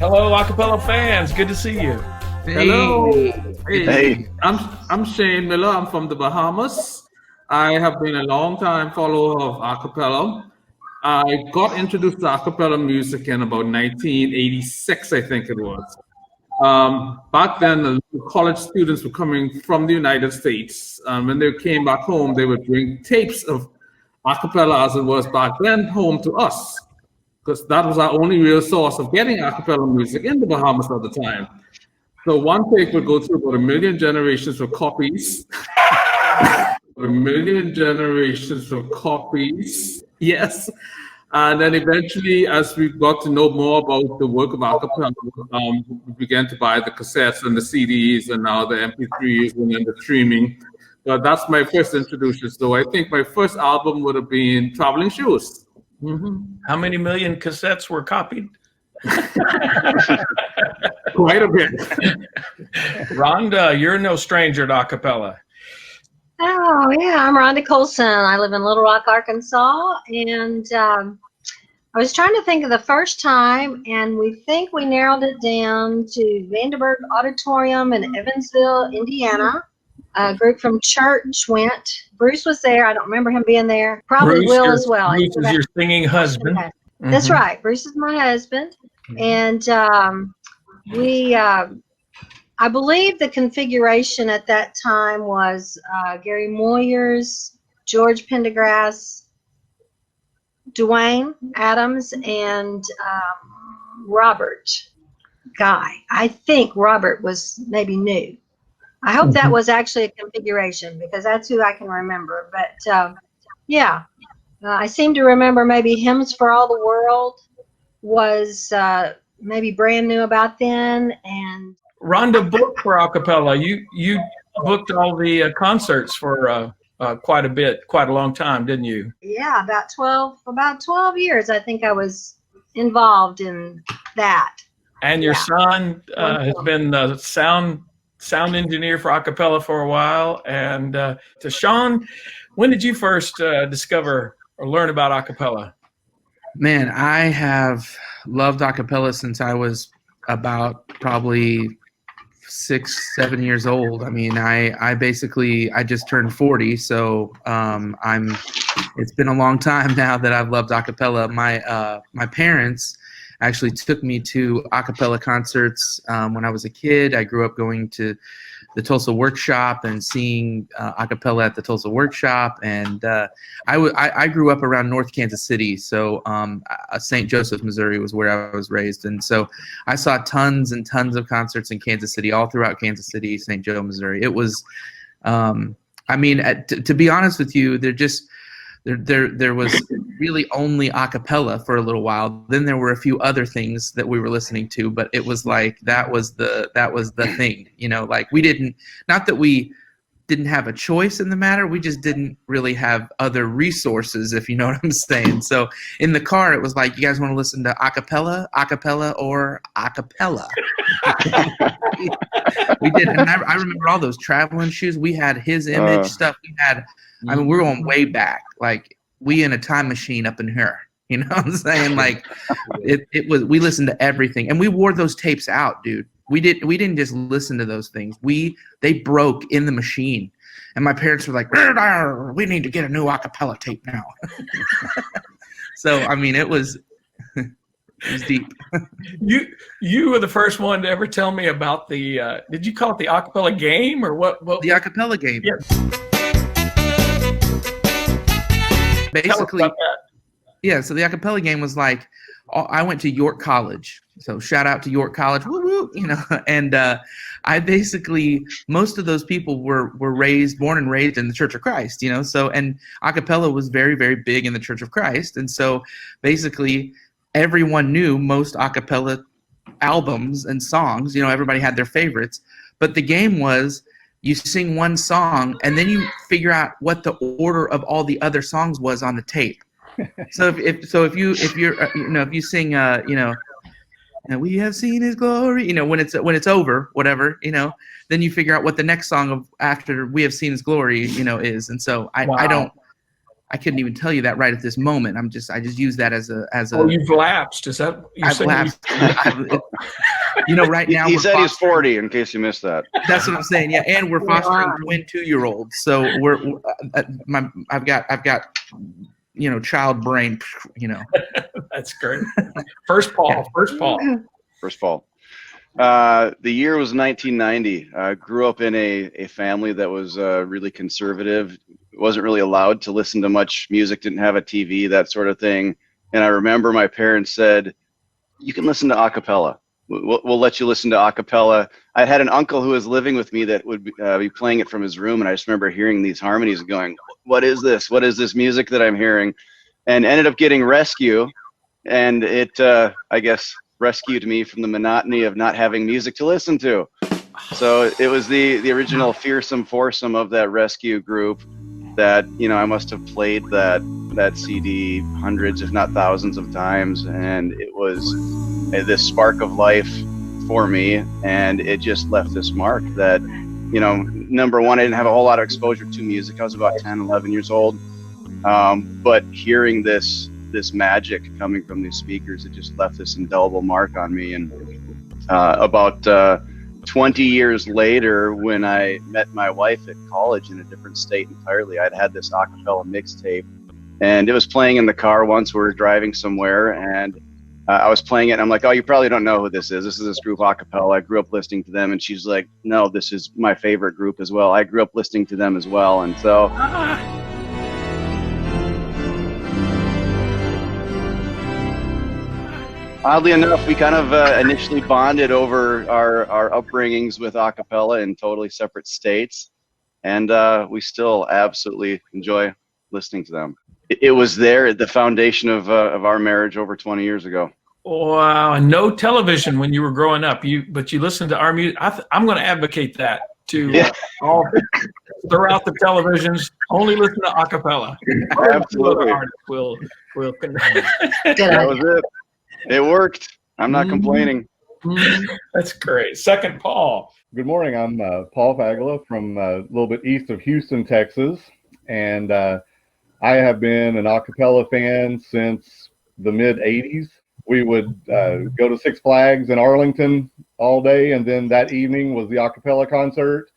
Hello, Acapella fans. Good to see you. Hello. Hey. I'm Shane Miller. I'm from the Bahamas. I have been a long time follower of acapella. I got introduced to acapella music in about 1986, I think it was. Back then, the college students were coming from the United States. When they came back home, they would bring tapes of acapella as it was back then home to us, because that was our only real source of getting acapella music in the Bahamas at the time. So one tape would go through about 1 million generations of copies. 1 million generations of copies, yes. And then eventually, as we got to know more about the work of acapella, we began to buy the cassettes and the CDs and now the MP3s and then the streaming. But that's my first introduction. So I think my first album would have been Traveling Shoes. Mm-hmm. How many million cassettes were copied? Quite a bit. Rhonda, you're no stranger to acapella. Oh, yeah, I'm Rhonda Colson. I live in Little Rock, Arkansas, and I was trying to think of the first time, and we think we narrowed it down to Vandenberg Auditorium in Evansville, Indiana. A group from church went. Bruce was there. I don't remember him being there. Probably Bruce, Will as well. Bruce is your singing husband. That's right. Bruce is my husband. And I believe the configuration at that time was Gary Moyers, George Pendergrass, Dwayne Adams, and Robert Guy. I think Robert was maybe new. I hope that was actually a configuration because that's who I can remember. But yeah, I seem to remember maybe Hymns for All the World was maybe brand new about then. And Rhonda booked for acapella. You booked all the concerts for quite a long time, didn't you? Yeah, about 12 years. I think I was involved in that. And your son has been the sound engineer for acapella for a while. And to Sean, when did you first discover or learn about acapella? Man, I have loved acapella since I was about probably 6-7 years old. I mean, I just turned 40, so it's been a long time now that I've loved acapella. My parents actually took me to acapella concerts when I was a kid. I grew up going to the Tulsa Workshop and seeing acapella at the Tulsa Workshop, and I grew up around North Kansas City, so St. Joseph, Missouri was where I was raised, and so I saw tons and tons of concerts in Kansas City, all throughout Kansas City, St. Joe, Missouri. It was, I mean, to be honest with you, there was really only acapella for a little while. Then there were a few other things that we were listening to, but it was like that was the thing, you know. Like we didn't have a choice in the matter. We just didn't really have other resources, if you know what I'm saying. So in the car, it was like, you guys want to listen to acapella, or acapella? We did, and I remember all those Traveling Shoes. We had His Image stuff. We had. I mean, we're going way back. Like we in a time machine up in here. You know what I'm saying? Like it was. We listened to everything, and we wore those tapes out, dude. We didn't just listen to those things. They broke in the machine, and my parents were like, "We need to get a new acapella tape now." So I mean, it was deep. You were the first one to ever tell me about the. Did you call it the acapella game or what? The acapella game. Yeah. Basically, yeah. So the acapella game was like, I went to York College, so shout out to York College, woo woo, you know. And I basically, most of those people were born and raised in the Church of Christ, you know. So, and acapella was very, very big in the Church of Christ, and so basically everyone knew most acapella albums and songs. You know, everybody had their favorites, but the game was, you sing one song and then you figure out what the order of all the other songs was on the tape. So if you sing we have seen His glory, you know, when it's over, whatever, you know, then you figure out what the next song of after we have seen His glory, you know, is. And so I I couldn't even tell you that right at this moment. I just use that as a. Oh, you've lapsed. Is that you're I've saying? lapsed. Right now He we're said he's fostering- 40. In case you missed that. That's what I'm saying. Yeah, and we're fostering twin 2-year-olds. So I've got child brain. That's great. First Paul. Yeah. First Paul. First of all, the year was 1990. I grew up in a family that was really conservative. Wasn't really allowed to listen to much music. Didn't have a TV, that sort of thing. And I remember my parents said, "You can listen to acapella. We'll let you listen to acapella." I had an uncle who was living with me that would be playing it from his room, and I just remember hearing these harmonies and going, "What is this? What is this music that I'm hearing?" And ended up getting Rescue, and it, I guess, rescued me from the monotony of not having music to listen to. So it was the original fearsome foursome of that Rescue group that, I must have played that CD hundreds, if not thousands of times, and it was this spark of life for me, and it just left this mark that, number one, I didn't have a whole lot of exposure to music. I was about 10, 11 years old, but hearing this magic coming from these speakers, it just left this indelible mark on me. And about 20 years later, when I met my wife at college in a different state entirely, I'd had this acapella mixtape, and it was playing in the car once. We were driving somewhere, and I was playing it, and I'm like, "Oh, you probably don't know who this is. This is this group Acapella. I grew up listening to them." And she's like, "No, this is my favorite group as well. I grew up listening to them as well." And so oddly enough, we kind of initially bonded over our upbringings with acapella in totally separate states, and we still absolutely enjoy listening to them. It was there at the foundation of our marriage over 20 years ago. Wow, and no television when you were growing up. But you listened to our music. I'm going to advocate that to all throughout the televisions. Only listen to acapella. Absolutely. Will. That was it. It worked. I'm not complaining. That's great. Second, Paul. Good morning. I'm Paul Fagala from a little bit east of Houston, Texas, and I have been an acapella fan since the mid '80s. We would go to Six Flags in Arlington all day, and then that evening was the acapella concert,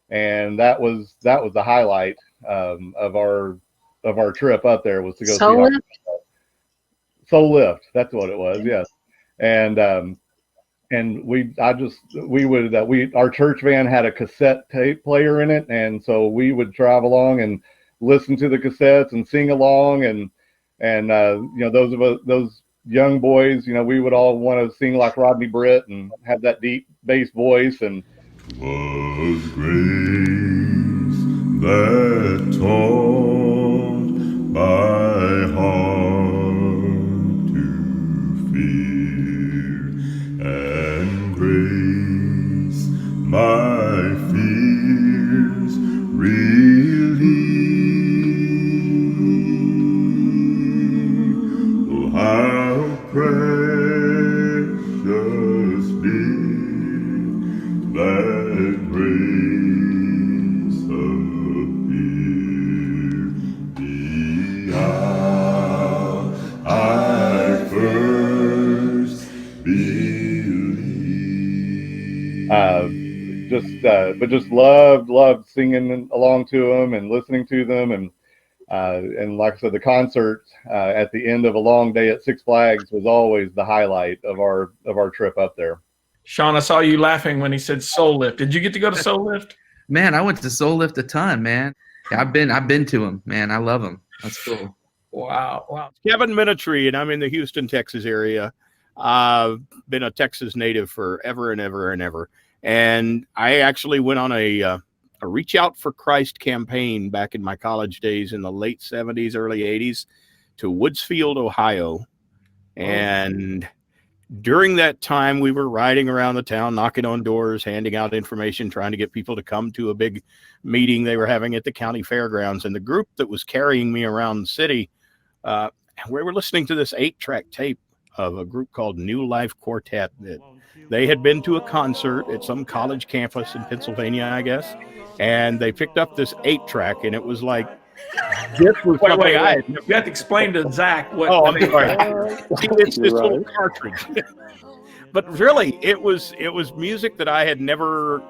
and that was the highlight of our trip up there, was to go see acapella. Soul Lift, that's what it was, yes. And our church van had a cassette tape player in it, and so we would drive along and listen to the cassettes and sing along, and those young boys, we would all want to sing like Rodney Britt and have that deep bass voice. And was grace that taught my heart to fear, and grace my fears relieve. Oh, how precious did that grace appear the hour I first believed. Just loved singing along to them and listening to them, and like I said, the concert at the end of a long day at Six Flags was always the highlight of our trip up there. Sean, I saw you laughing when he said Soul Lift. Did you get to go to Soul Lift? Man, I went to Soul Lift a ton, man. Yeah, I've been to them, man. I love them. That's cool. Wow. Kevin Minitry, and I'm in the Houston, Texas area. I've been a Texas native forever and ever and ever. And I actually went on a Reach Out for Christ campaign back in my college days in the late 70s, early 80s to Woodsfield, Ohio. And during that time, we were riding around the town, knocking on doors, handing out information, trying to get people to come to a big meeting they were having at the county fairgrounds. And the group that was carrying me around the city, we were listening to this 8-track tape of a group called New Life Quartet. That they had been to a concert at some college campus in Pennsylvania, I guess, and they picked up this 8-track, and it was like this was Wait, something wait, I wait. had never. You have to explain to Zach what. Oh, I'm sorry. See, it's this You're little right. cartridge. But really, it was music that I had never.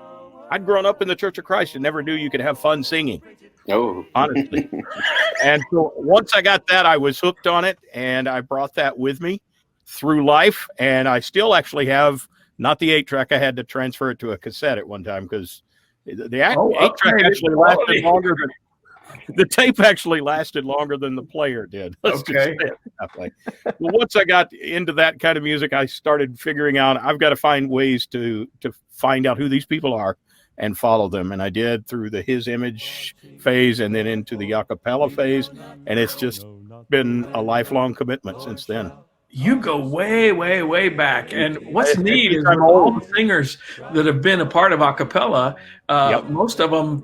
I'd grown up in the Church of Christ and never knew you could have fun singing, Oh, honestly. And so once I got that, I was hooked on it, and I brought that with me through life. And I still actually have not the 8-track. I had to transfer it to a cassette at one time because the 8-track upgraded actually quality. lasted longer than the tape actually lasted longer than the player did. Let's just Okay. say it that way. Well, once I got into that kind of music, I started figuring out I've got to find ways to find out who these people are and follow them. And I did through the His Image phase and then into the Acappella phase. And it's just been a lifelong commitment since then. You go way, way, way back. And what's I neat think is I'm with all old. the singers that have been a part of Acapella, Yep. most of them,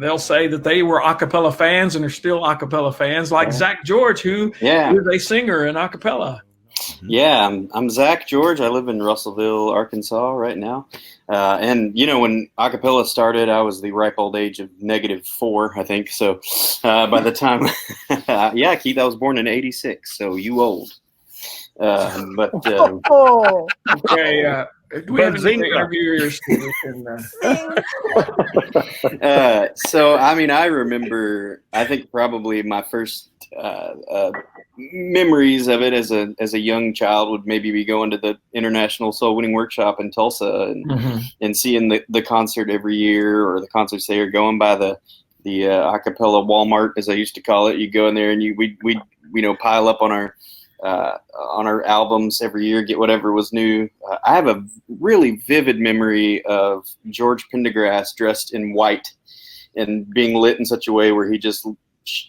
they'll say that they were Acapella fans and are still Acapella fans, like Zach George, who yeah. is a singer in Acapella. Yeah, I'm Zach George. I live in Russellville, Arkansas right now. And, you know, when Acapella started, I was the ripe old age of -4, I think. So by the time, yeah, Keith, I was born in '86, so you old. But Oh, Okay. Do we have any Bazinga. interviewers? so, I mean, I remember, I think probably my first memories of it as a young child would maybe be going to the International Soul Winning Workshop in Tulsa and seeing the concert every year, or the concerts there, going by the Acapella Walmart, as I used to call it. You go in there and we pile up on our albums every year, get whatever was new. I have a really vivid memory of George Pendergrass dressed in white and being lit in such a way where he just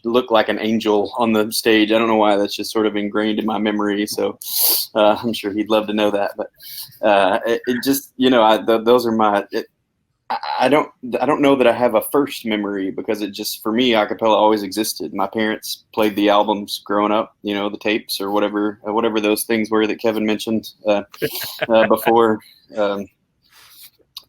looked like an angel on the stage. I don't know why, that's just sort of ingrained in my memory. So I'm sure he'd love to know that. But it just, those are my. I don't know that I have a first memory, because it just, for me, Acapella always existed. My parents played the albums growing up, the tapes or whatever those things were that Kevin mentioned before.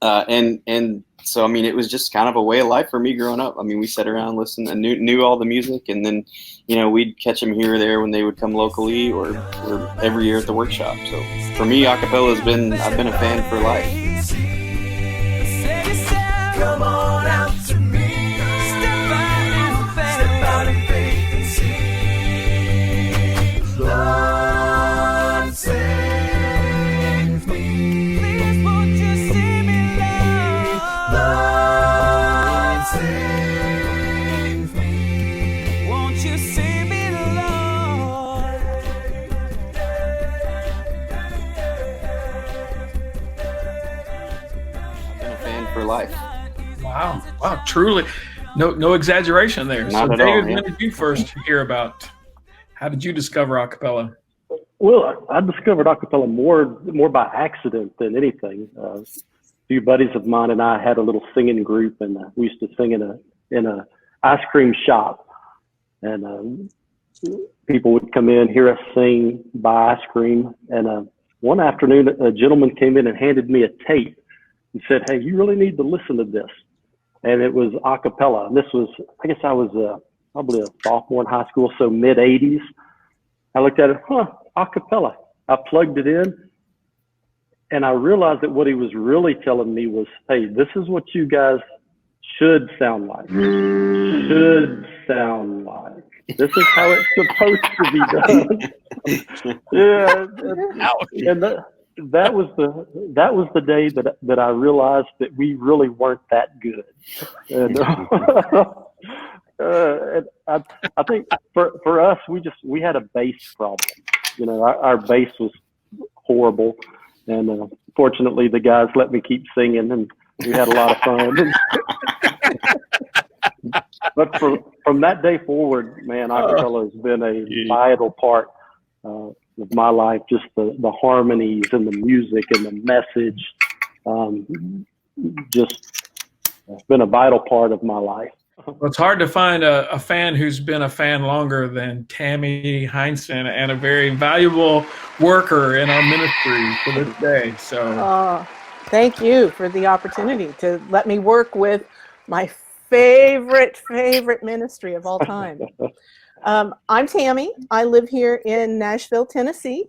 And so, I mean, it was just kind of a way of life for me growing up. I mean, we sat around, listened, and knew all the music, and then, we'd catch them here or there when they would come locally, or every year at the workshop. So for me, Acapella I've been a fan for life. Come on out to me. Step out in faith and see. Lord, save me. Please won't you see me, Lord? Lord, save me. Won't you see me, Lord? I've been a fan for life. Wow, truly, no exaggeration there. Not so, at David, all, yeah. when did you first hear about? How did you discover Acapella? Well, I discovered Acapella more by accident than anything. A few buddies of mine and I had a little singing group, and we used to sing in a ice cream shop, and people would come in, hear us sing, buy ice cream, and one afternoon a gentleman came in and handed me a tape and said, "Hey, you really need to listen to this." And it was Acapella. And this was, I guess I was probably a sophomore in high school, so mid-'80s. I looked at it, Acapella. I plugged it in, and I realized that what he was really telling me was, hey, this is what you guys should sound like. Should sound like. This is how it's supposed to be done. Yeah. And that was the day that I realized that we really weren't that good. And, and I think for us, we had a bass problem. Our bass was horrible, and fortunately the guys let me keep singing, and we had a lot of fun. But from that day forward, man, Acapella has been a vital part of my life. Just the harmonies and the music and the message, it's been a vital part of my life. Well, it's hard to find a fan who's been a fan longer than Tammy Heinsohn, and a very valuable worker in our ministry to this day. So thank you for the opportunity to let me work with my favorite ministry of all time. I'm Tammy. I live here in Nashville, Tennessee.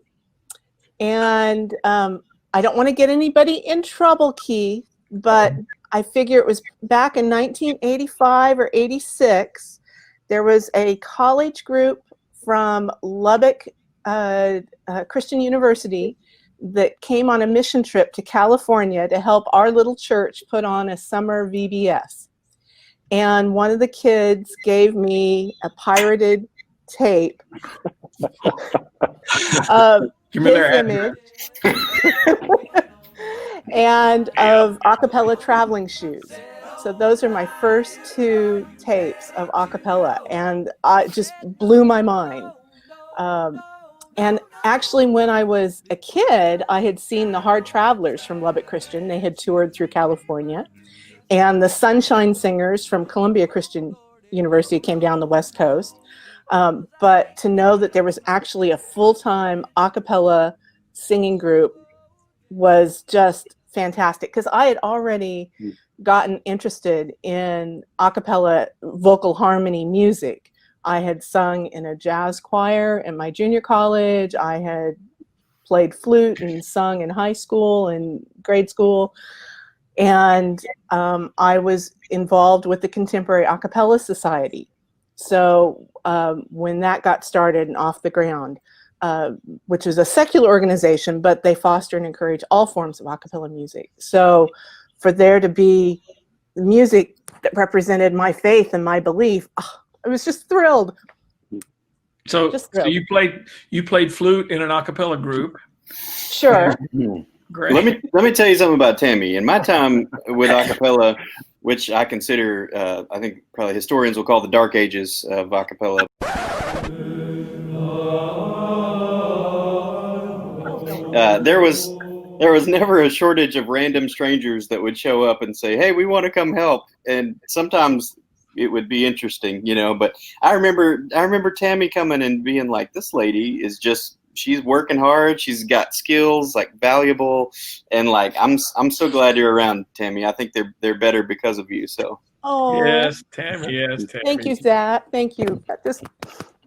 And I don't want to get anybody in trouble, Keith, but I figure it was back in 1985 or 86. There was a college group from Lubbock Christian University that came on a mission trip to California to help our little church put on a summer VBS. And one of the kids gave me a pirated tape of his image and of Acapella traveling shoes. So those are my first 2 tapes of Acapella, and it just blew my mind. And actually, when I was a kid, I had seen the Hard Travelers from Lubbock Christian. They had toured through California. And the Sunshine Singers from Columbia Christian University came down the West Coast. But to know that there was actually a full-time a cappella singing group was just fantastic, because I had already gotten interested in a cappella vocal harmony music. I had sung in a jazz choir in my junior college. I had played flute and sung in high school and grade school. And I was involved with the Contemporary A Cappella Society. So when that got started and off the ground, which is a secular organization, but they foster and encourage all forms of a cappella music. So for there to be music that represented my faith and my belief, I was just thrilled. So you played flute in an a cappella group. Sure. Great. Let me tell you something about Tammy. In my time with Acappella, which I consider, I think probably historians will call the dark ages of Acappella. There was never a shortage of random strangers that would show up and say, "Hey, we want to come help." And sometimes it would be interesting, But I remember Tammy coming and being like, "This lady is just." She's working hard. She's got skills, valuable, and I'm so glad you're around, Tammy. I think they're better because of you. So. Oh. Yes, Tammy. Yes, Tammy. Thank you, Zach. Thank you. That just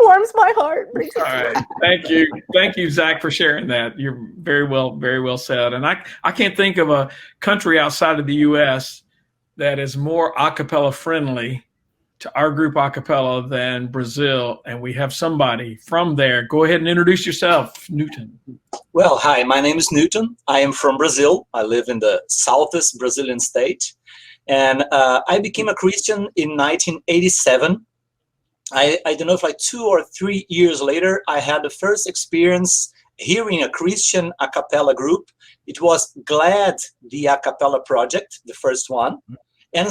warms my heart. All right. Thank you, Zach, for sharing that. You're very well said. And I can't think of a country outside of the U.S. that is more a cappella friendly to our group a cappella than Brazil, and we have somebody from there. Go ahead and introduce yourself, Newton. Well, hi, my name is Newton. I am from Brazil. I live in the southeast Brazilian state, and I became a Christian in 1987. I don't know if 2 or 3 years later, I had the first experience hearing a Christian a cappella group. It was Glad, the a cappella project, the first one. And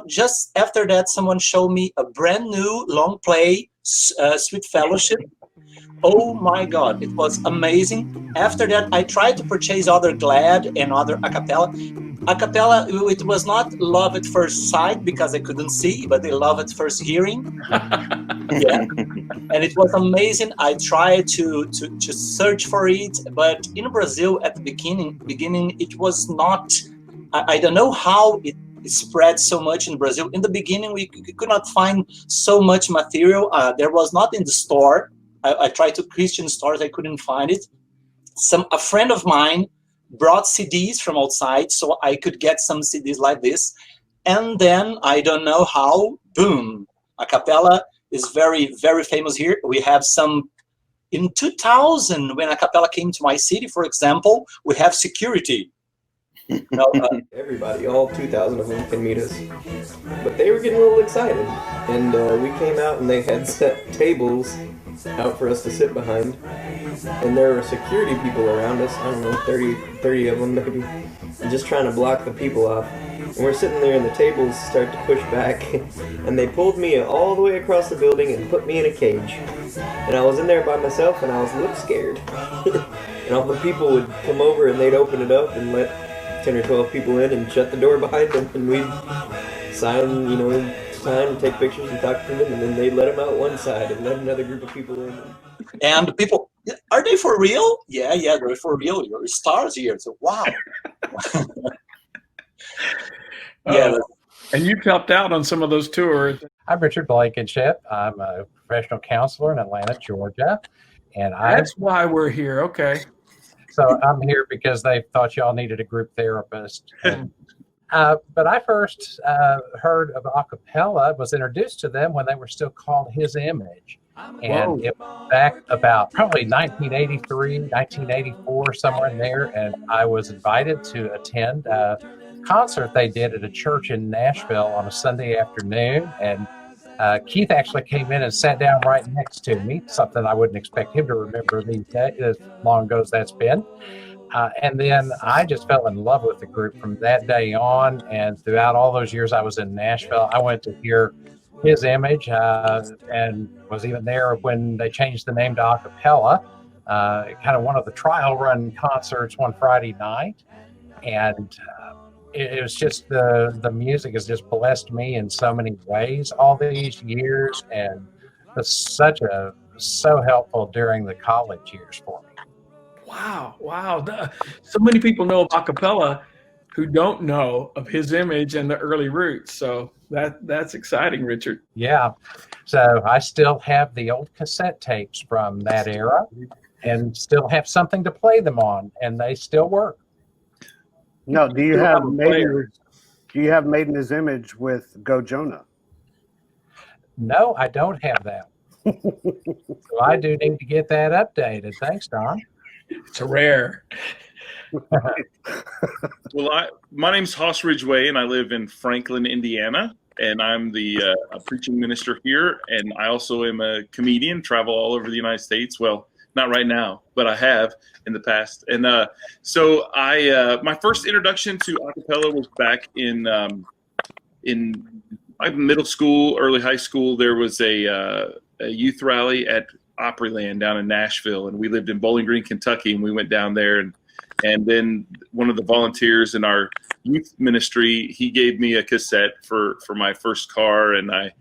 just after that, someone showed me a brand new long play, Sweet Fellowship. Oh my God, it was amazing. After that, I tried to purchase other Glad and other a cappella. A cappella, it was not love at first sight because I couldn't see, but they love at first hearing. Yeah, and it was amazing. I tried to search for it, but in Brazil at the beginning, it was not. I don't know how it spread so much in Brazil. In the beginning, we could not find so much material. There was not in the store. I tried to Christian stores, I couldn't find it. A friend of mine brought CDs from outside, so I could get some CDs like this. And then, I don't know how, boom, a cappella is very, very famous here. We have some, in 2000, when a cappella came to my city, for example, we have security. Everybody, all 2,000 of them can meet us. But they were getting a little excited. And we came out and they had set tables out for us to sit behind. And there were security people around us, I don't know, 30 of them maybe, just trying to block the people off. And we're sitting there and the tables start to push back. And they pulled me all the way across the building and put me in a cage. And I was in there by myself and I was a little scared. And all the people would come over and they'd open it up and let 10 or 12 people in and shut the door behind them, and we'd sign, and take pictures and talk to them, and then they'd let them out one side and let another group of people in. And the people, are they for real? Yeah, they're for real. You're stars here. So wow. Yeah, And you've helped out on some of those tours. I'm Richard Blankenship. I'm a professional counselor in Atlanta, Georgia. And That's why we're here. Okay. So I'm here because they thought y'all needed a group therapist. But I first heard of Acappella, was introduced to them when they were still called His Image. And it was back about probably 1983, 1984, somewhere in there. And I was invited to attend a concert they did at a church in Nashville on a Sunday afternoon. And Keith actually came in and sat down right next to me, something I wouldn't expect him to remember these days, as long ago as that's been. And then I just fell in love with the group from that day on. And throughout all those years I was in Nashville, I went to hear His Image and was even there when they changed the name to Acappella, kind of one of the trial run concerts one Friday night. And it was just the music has just blessed me in so many ways all these years, and was so helpful during the college years for me. Wow. So many people know of Acappella who don't know of His Image and the early roots. So that's exciting, Richard. Yeah. So I still have the old cassette tapes from that era and still have something to play them on, and they still work. No, do you have Made in His Image with Go Jonah? No, I don't have that. So I do need to get that updated. Thanks, Don. It's a rare. Well, my name's Hoss Ridgway, and I live in Franklin, Indiana, and I'm the preaching minister here, and I also am a comedian, travel all over the United States. Well, not right now, but I have in the past. And so my first introduction to Acappella was back in middle school, early high school. There was a youth rally at Opryland down in Nashville, and we lived in Bowling Green, Kentucky, and we went down there, and then one of the volunteers in our youth ministry, he gave me a cassette for my first car, and I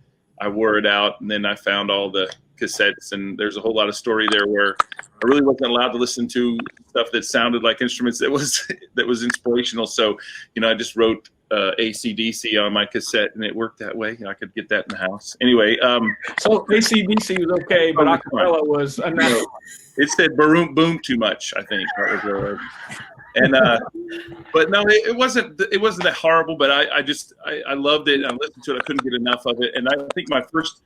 wore it out, and then I found all the cassettes, and there's a whole lot of story there where I really wasn't allowed to listen to stuff that sounded like instruments that was inspirational. So, I just wrote AC/DC on my cassette, and it worked that way. I could get that in the house. Anyway, so AC/DC was okay, but Acappella was enough. It said boom boom too much, I think. That was and but no, it wasn't that horrible. But I loved it. I listened to it. I couldn't get enough of it. And I think my first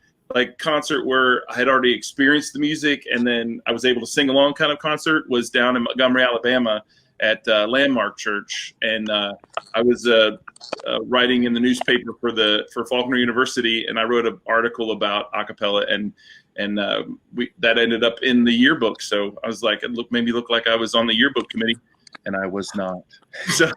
concert where I had already experienced the music and then I was able to sing along kind of concert was down in Montgomery, Alabama at Landmark Church. And I was writing in the newspaper for Faulkner University, and I wrote an article about Acappella, and that ended up in the yearbook. So I was like, it made me look like I was on the yearbook committee, and I was not. So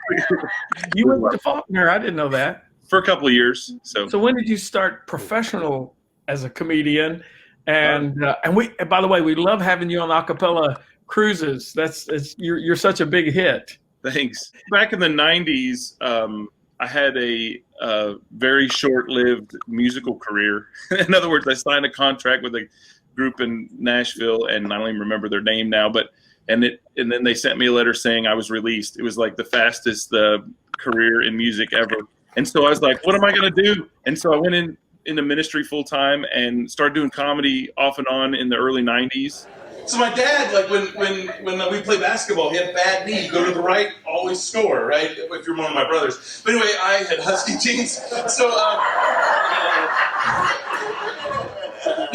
you went to Faulkner? I didn't know that. For a couple of years. So when did you start professional as a comedian? And we, by the way, we love having you on Acappella cruises. You're such a big hit. Thanks. Back in the 90s, I had a very short-lived musical career. In other words, I signed a contract with a group in Nashville, and I don't even remember their name now. And then they sent me a letter saying I was released. It was like the fastest career in music ever. And so I was like, what am I going to do? And so I went into ministry full time and started doing comedy off and on in the early 90s. So my dad, when we play basketball, he had a bad knee. Go to the right, always score, right? If you're one of my brothers. But anyway, I had husky jeans. So,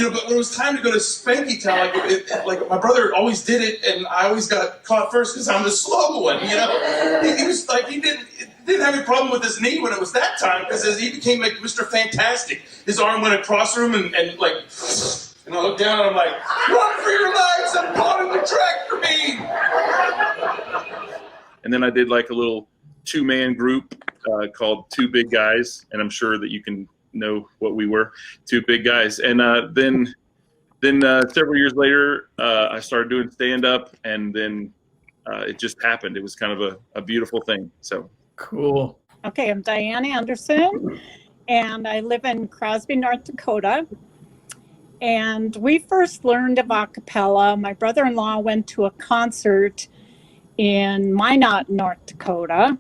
but when it was time to go to Spanky Town, like my brother always did it, and I always got caught first because I'm the slow one. He was like he didn't have any problem with his knee when it was that time because he became like Mr. Fantastic. His arm went across the room and I looked down and I'm like, run for your lives! I'm caught in the track for me! And then I did like a little 2-man group called Two Big Guys, and I'm sure that you can know what we were, Two Big Guys. And then several years later, I started doing stand-up, and then it just happened. It was kind of a beautiful thing. So cool. Okay, I'm Diane Anderson, and I live in Crosby, North Dakota. And we first learned of Acappella. My brother-in-law went to a concert in Minot, North Dakota.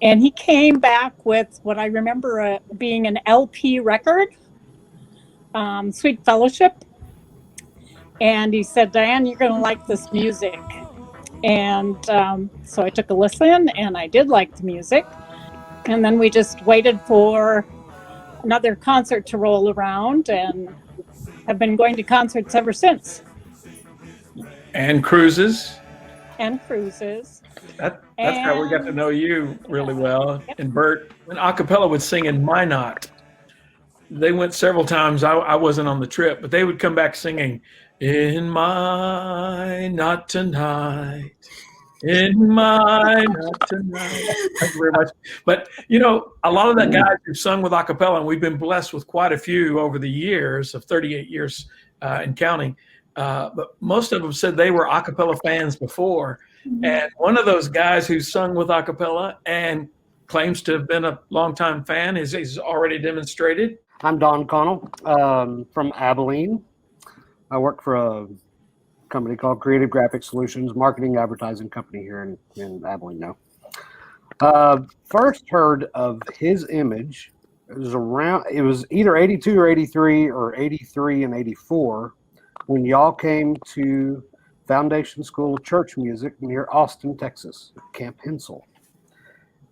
And he came back with what I remember being an LP record, Sweet Fellowship. And he said, Diane, you're going to like this music. And so I took a listen, and I did like the music. And then we just waited for another concert to roll around and have been going to concerts ever since. And cruises. And cruises. That's how we got to know you really well. And Bert, when Acapella would sing in My Not, they went several times. I wasn't on the trip, but they would come back singing, in my not tonight, in my not tonight. Thank you very much. But, you know, a lot of that guys who've sung with Acapella, and we've been blessed with quite a few over the years of 38 years and counting, but most of them said they were Acapella fans before. And one of those guys who sung with Acapella and claims to have been a longtime fan is already demonstrated. I'm Don Connell from Abilene. I work for a company called Creative Graphic Solutions, marketing advertising company here in Abilene now. First heard of his image, it was either 82 or 83 or 83 and 84 when y'all came to Foundation School of Church Music near Austin, Texas, Camp Hensel.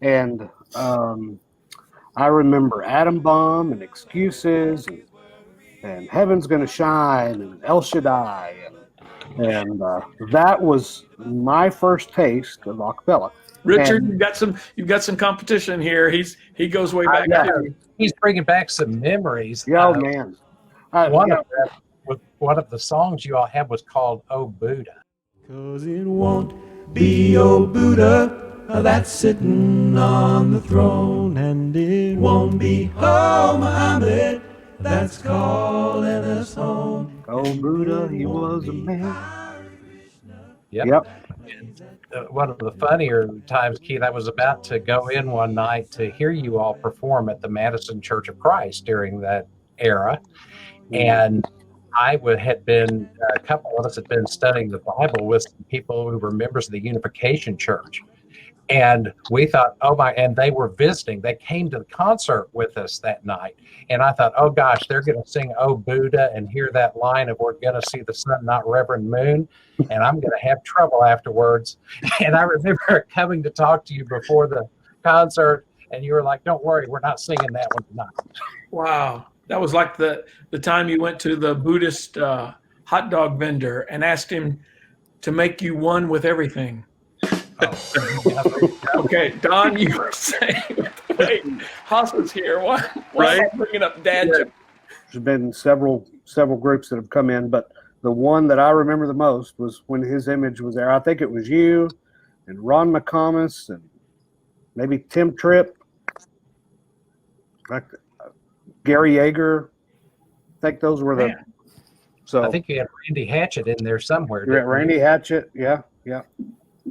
And I remember Atom Bomb and Excuses and Heaven's Gonna Shine and El Shaddai. And that was my first taste of acapella. Richard, And you've got some competition here. He goes way back. He's bringing back some memories. Oh, man. One of the songs you all had was called "Oh Buddha." 'Cause it won't be oh Buddha that's sitting on the throne, and it won't be oh Muhammad that's calling us home. Oh Buddha, he was a man. Yep. One of the funnier times, Keith, I was about to go in one night to hear you all perform at the Madison Church of Christ during that era, and a couple of us had been studying the Bible with some people who were members of the Unification Church. And we thought, and they were visiting. They came to the concert with us that night. And I thought, oh gosh, they're going to sing Oh Buddha and hear that line of we're going to see the sun, not Reverend Moon. And I'm going to have trouble afterwards. And I remember coming to talk to you before the concert, and you were like, don't worry, we're not singing that one tonight. Wow. That was like the time you went to the Buddhist hot dog vendor and asked him to make you one with everything. Okay, Don, you were saying, wait, Haas was here. Why am I bringing up dad jokes? There's been several groups that have come in, but the one that I remember the most was when his image was there. I think it was you and Ron McComas and maybe Tim Tripp, Gary Yeager. I think those were the. So I think you had Randy Hatchett in there somewhere. Yeah, Randy Hatchett. Yeah.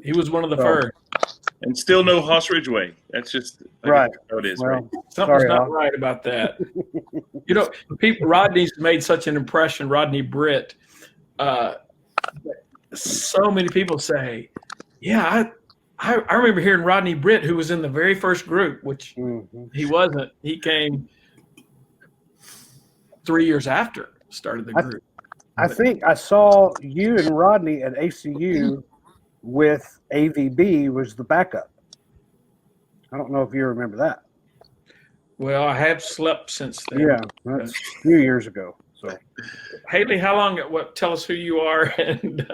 He was one of the first. And still no Haas Ridgeway. That's just right. How it is, Well, right? Something's not right about that. You know, Rodney's made such an impression, Rodney Britt. So many people say, yeah, I remember hearing Rodney Britt, who was in the very first group, which he wasn't. He came 3 years after started the group. I think I saw you and Rodney at ACU with AVB was the backup. I don't know if you remember that. Well, I have slept since then. Yeah, that's a few years ago. So, Haley, how long? Tell us who you are. And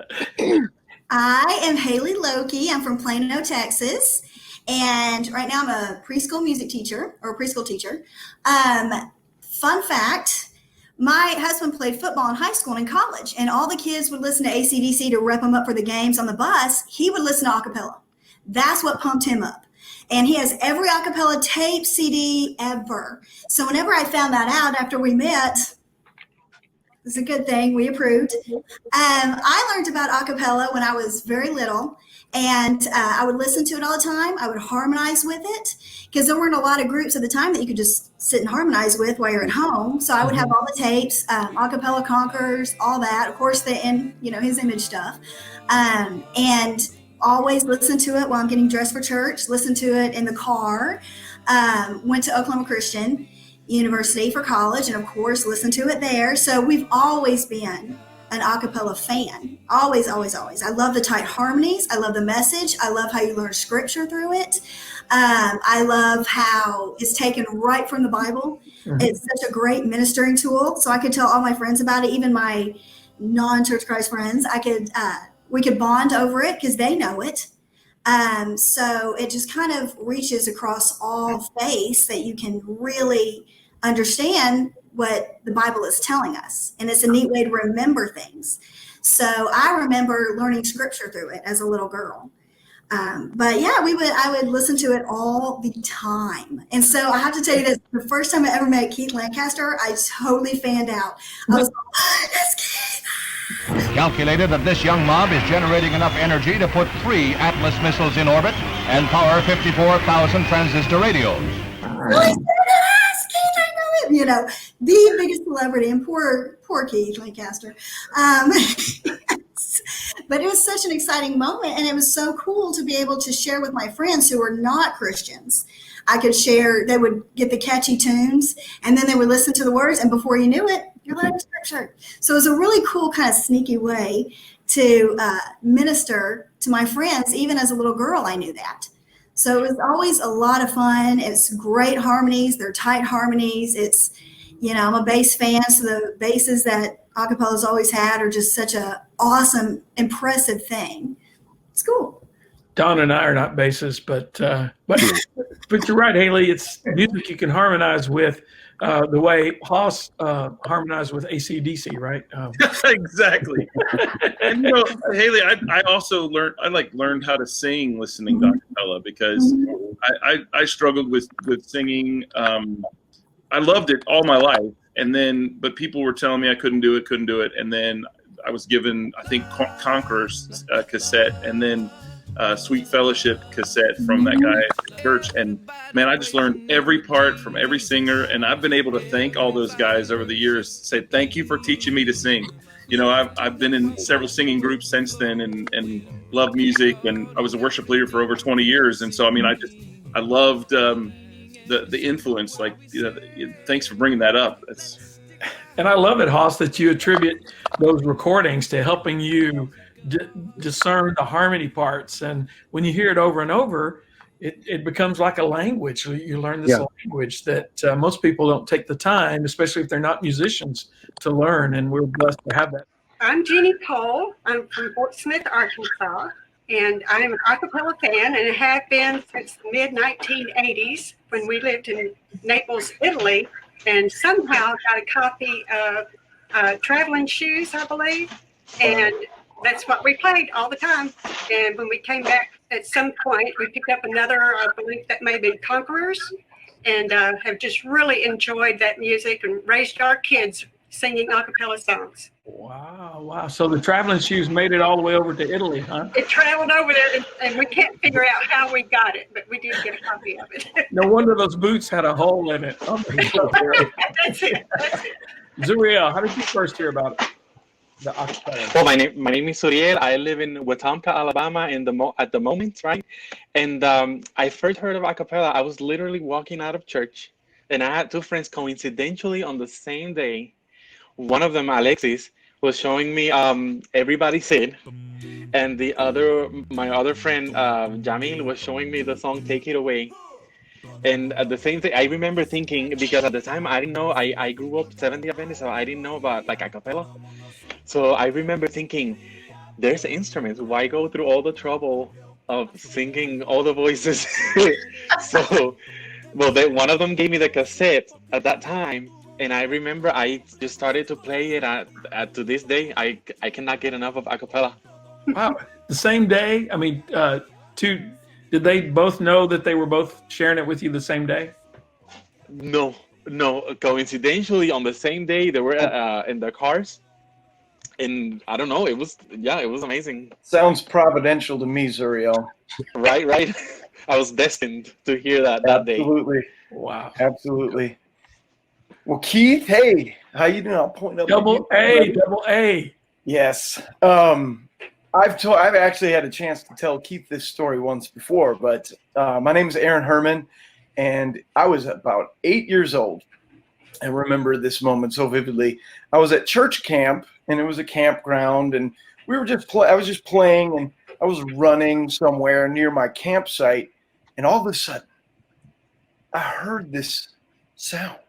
I am Haley Loki. I'm from Plano, Texas, and right now I'm a preschool music teacher or a preschool teacher. Fun fact. My husband played football in high school and in college, and all the kids would listen to AC/DC to rep them up for the games on the bus. He would listen to acapella. That's what pumped him up. And he has every acapella tape, CD ever. So whenever I found that out after we met, it's a good thing, we approved. I learned about acapella when I was very little, and I would listen to it all the time. I would harmonize with it because there weren't a lot of groups at the time that you could just sit and harmonize with while you're at home. So I would have all the tapes, Acapella Conquers, all that. Of course, his image stuff. And always listen to it while I'm getting dressed for church, listen to it in the car. Went to Oklahoma Christian University for college, and of course, listened to it there. So we've always been an acapella fan. Always, always, always. I love the tight harmonies. I love the message. I love how you learn scripture through it. I love how it's taken right from the Bible. Mhm. It's such a great ministering tool. So I could tell all my friends about it, even my non-Church Christ friends. We could bond over it because they know it. So it just kind of reaches across all faiths that you can really understand what the Bible is telling us. And it's a neat way to remember things. So I remember learning scripture through it as a little girl. But yeah, I would listen to it all the time. And so I have to tell you this, the first time I ever met Keith Lancaster, I totally fanned out. I was like, oh, that's Keith. It's calculated that this young mob is generating enough energy to put 3 Atlas missiles in orbit and power 54,000 transistor radios. You know, the biggest celebrity, and poor Keith Lancaster. But it was such an exciting moment, and it was so cool to be able to share with my friends who were not Christians. I could share, they would get the catchy tunes, and then they would listen to the words, and before you knew it, you're learning scripture. So it was a really cool kind of sneaky way to minister to my friends. Even as a little girl, I knew that. So it was always a lot of fun. It's great harmonies. They're tight harmonies. It's, you know, I'm a bass fan, so the basses that acapella's always had are just such a awesome, impressive thing. It's cool. Don and I are not bassists, but you're right, Haley. It's music you can harmonize with, the way Haas harmonized with AC/DC, right? Exactly. And you know, Haley, I also learned how to sing listening to acapella, because I struggled with singing. I loved it all my life, but people were telling me I couldn't do it, and then I was given, I think, Conqueror's cassette, and then Sweet Fellowship cassette from that guy at church, and man, I just learned every part from every singer, and I've been able to thank all those guys over the years. Say thank you for teaching me to sing. You know, I've been in several singing groups since then, and love music, and I was a worship leader for over 20 years, and so I mean, I loved the influence. Like, you know, thanks for bringing that up. And I love it, Haas, that you attribute those recordings to helping you discern the harmony parts. And when you hear it over and over, it becomes like a language. You learn this language that most people don't take the time, especially if they're not musicians, to learn. And we're blessed to have that. I'm Jeannie Cole. I'm from Fort Smith, Arkansas, and I'm an acapella fan, and have been since the mid-1980s when we lived in Naples, Italy, and somehow got a copy of Traveling Shoes, I believe, and that's what we played all the time. And when we came back at some point, we picked up another, I believe that may have been Conquerors, and have just really enjoyed that music and raised our kids singing acapella songs. Wow. So the Traveling Shoes made it all the way over to Italy, huh? It traveled over there, and we can't figure out how we got it, but we did get a copy of it. No wonder those boots had a hole in it. That's it. Zuriel, how did you first hear about it? The acapella. Well, my name is Uriel. I live in Wetumpka, Alabama, at the moment, right? And I first heard of acapella. I was literally walking out of church, and I had 2 friends coincidentally on the same day. One of them, Alexis, was showing me Everybody Said, and my other friend, Jamil, was showing me the song Take It Away. And at the same thing, I remember thinking, because at the time I didn't know, I grew up Seventh-day Adventist, so I didn't know about like acapella. So I remember thinking, there's instruments, why go through all the trouble of singing all the voices? So, well, one of them gave me the cassette at that time, and I remember I just started to play it. To this day, I cannot get enough of acapella. Wow, the same day? I mean, did they both know that they were both sharing it with you the same day? No. Coincidentally, on the same day, they were in their cars. And I don't know, it was amazing. Sounds providential to me, Zuriel. Right. I was destined to hear that day. Absolutely. Wow. Absolutely. Well, Keith, hey, how you doing? I'll point up. Double A. Yes. I've actually had a chance to tell Keith this story once before, but my name is Aaron Herman, and I was about 8 years old. I remember this moment so vividly. I was at church camp, and it was a campground, and we were I was just playing, and I was running somewhere near my campsite, and all of a sudden, I heard this sound,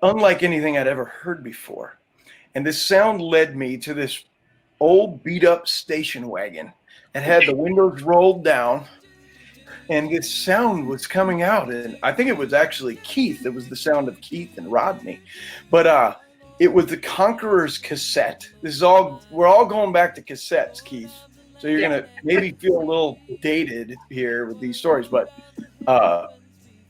unlike anything I'd ever heard before. And this sound led me to this old beat-up station wagon that had the windows rolled down, and this sound was coming out, and I think it was actually Keith. It was the sound of Keith and Rodney, but it was the Conqueror's cassette. We're all going back to cassettes, Keith, so you're gonna maybe feel a little dated here with these stories, but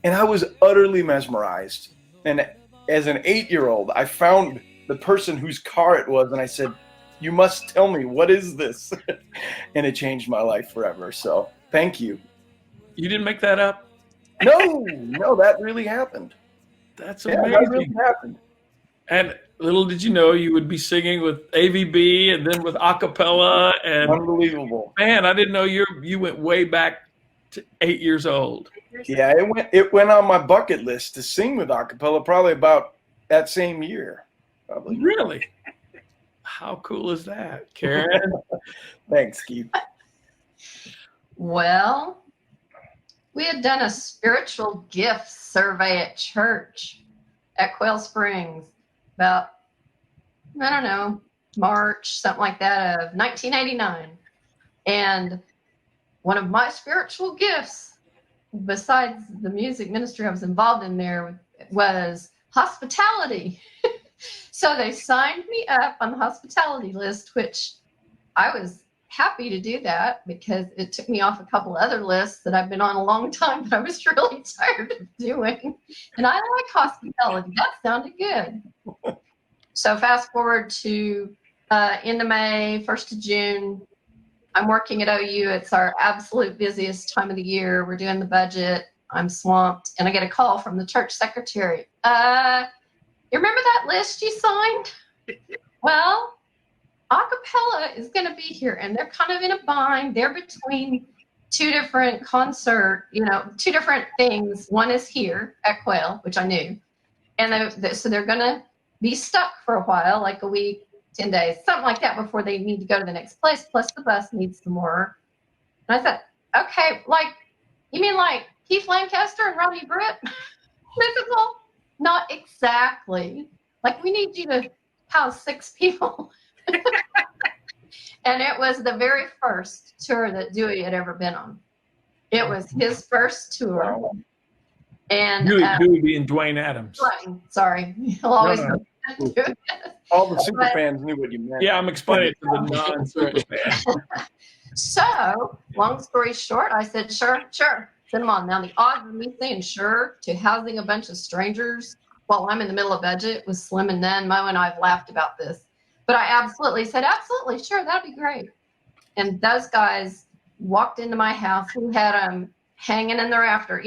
and I was utterly mesmerized. And as an 8-year-old, I found the person whose car it was, and I said, "You must tell me, what is this?" And it changed my life forever. So thank you. You didn't make that up? No, that really happened. That's Yeah, amazing. that really happened. And little did you know you would be singing with AVB and then with Acappella. And unbelievable. Man, I didn't know you went way back to 8 years old. Yeah, it went on my bucket list to sing with Acappella probably about that same year. Probably. Really? How cool is that, Karen? Thanks, Keith. Well, we had done a spiritual gifts survey at church at Quail Springs about, I don't know, March, something like that, of 1989. And one of my spiritual gifts, besides the music ministry I was involved in there, was hospitality. So they signed me up on the hospitality list, which I was happy to do that because it took me off a couple other lists that I've been on a long time that I was really tired of doing. And I like hospitality. That sounded good. So fast forward to end of May, 1st of June. I'm working at OU. It's our absolute busiest time of the year. We're doing the budget. I'm swamped. And I get a call from the church secretary. You remember that list you signed? Well, Acappella is going to be here, and they're kind of in a bind. They're between two different two different things. One is here at Quail, which I knew, and so they're going to be stuck for a while, like a week, 10 days, something like that, before they need to go to the next place. Plus, the bus needs some more. And I said, okay, you mean like Keith Lancaster and Ronnie Britt? Physical? Not exactly. Like, we need you to house 6 people. And it was the very first tour that Dewey had ever been on. It was his first tour. And Dewey being Dwayne Adams. Dwayne, sorry. He'll always All the super fans knew what you meant. Yeah, I'm explaining it to the non-super fans. So, long story short, I said, sure, send them on. Now, the odds of me saying sure to housing a bunch of strangers while I'm in the middle of budget was slim and none. Mo and I have laughed about this. But I absolutely said, absolutely, sure, that'd be great. And those guys walked into my house. We had them hanging in the rafter,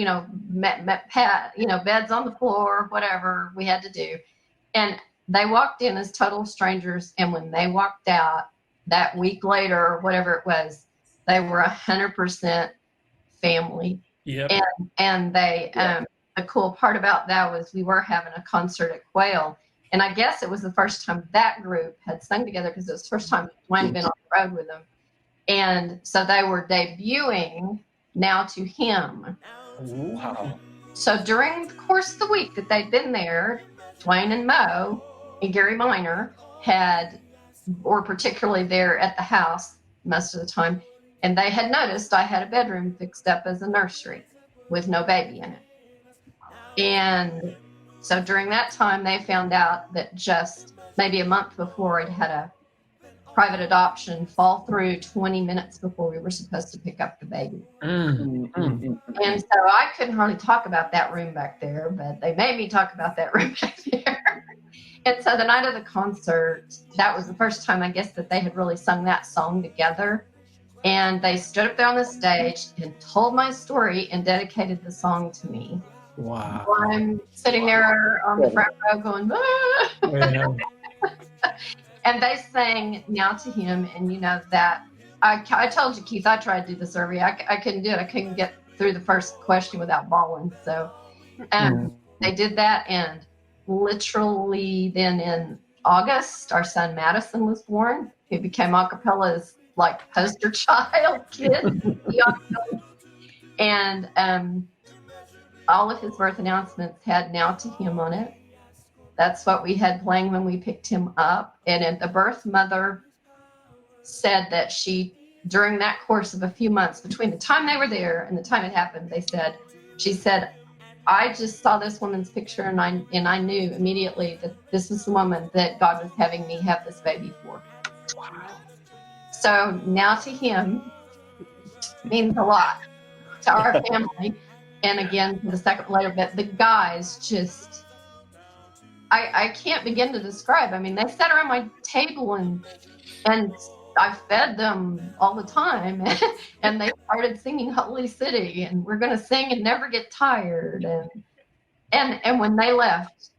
beds on the floor, whatever we had to do. And they walked in as total strangers. And when they walked out that week later, or whatever it was, they were 100% family. Yep. And they, a cool part about that was we were having a concert at Quail. And I guess it was the first time that group had sung together because it was the first time Dwayne had been on the road with them. And so they were debuting Now to Him. Wow. So during the course of the week that they'd been there, Dwayne and Mo and Gary Minor were particularly there at the house most of the time. And they had noticed I had a bedroom fixed up as a nursery with no baby in it. And so during that time, they found out that just maybe a month before, I'd had a private adoption fall through 20 minutes before we were supposed to pick up the baby. And so I couldn't hardly talk about that room back there, but they made me talk about that room back there. And so the night of the concert, that was the first time, I guess, that they had really sung that song together. And they stood up there on the stage and told my story and dedicated the song to me. Wow. I'm sitting there on the front row going, ah! And they sang Now to Him, and you know that I told you, Keith, I tried to do the survey. I couldn't do it. I couldn't get through the first question without bawling. So they did that, and literally then in August, our son Madison was born. He became Acapella's like poster child kid. And all of his birth announcements had Now to Him on it. That's what we had playing when we picked him up. And the birth mother said that during that course of a few months, between the time they were there and the time it happened, she said, I just saw this woman's picture and I knew immediately that this was the woman that God was having me have this baby for. Wow. So Now to Him means a lot to our family. And again, for the second later, but the guys just, I can't begin to describe. I mean, they sat around my table and I fed them all the time, and they started singing Holy City, and we're going to sing and never get tired. And when they left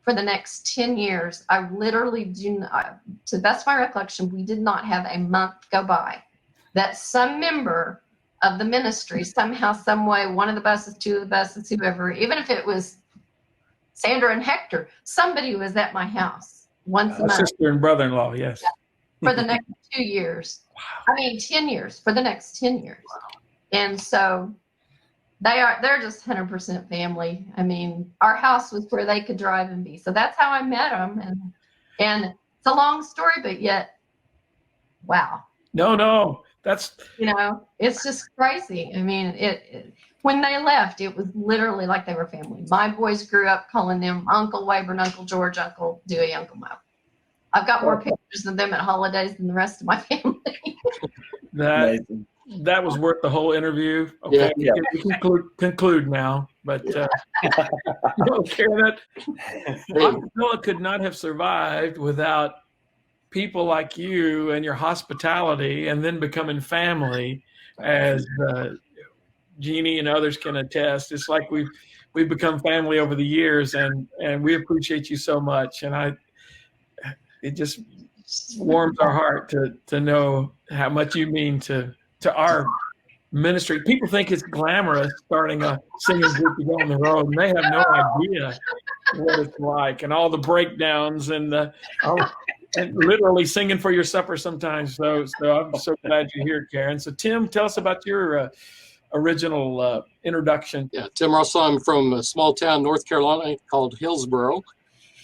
for the next 10 years, I literally to the best of my recollection, we did not have a month go by that some member of the ministry, somehow, some way, one of the buses, two of the buses, whoever, even if it was Sandra and Hector, somebody was at my house once a month. Sister and brother-in-law, yes. For the next 2 years. Wow. I mean, 10 years, for the next 10 years. Wow. And so they're just 100% family. I mean, our house was where they could drive and be. So that's how I met them. And it's a long story, but yet, wow. No, that's, it's just crazy. I mean, when they left, it was literally like they were family. My boys grew up calling them Uncle Wayburn, Uncle George, Uncle Dewey, Uncle Mo. I've got more pictures of them at holidays than the rest of my family. That was worth the whole interview. Okay, Yeah. we can conclude now. But Karen, Acappella could not have survived without people like you and your hospitality, and then becoming family, as Jeannie and others can attest. It's like we've become family over the years, and we appreciate you so much. And it just warms our heart to know how much you mean to our ministry. People think it's glamorous starting a singing group to go on the road, and they have no idea what it's like, and all the breakdowns and literally singing for your supper sometimes. So I'm so glad you're here, Karen. So Tim, tell us about your original introduction. Yeah, Tim Russell. I'm from a small town, North Carolina, called Hillsboro.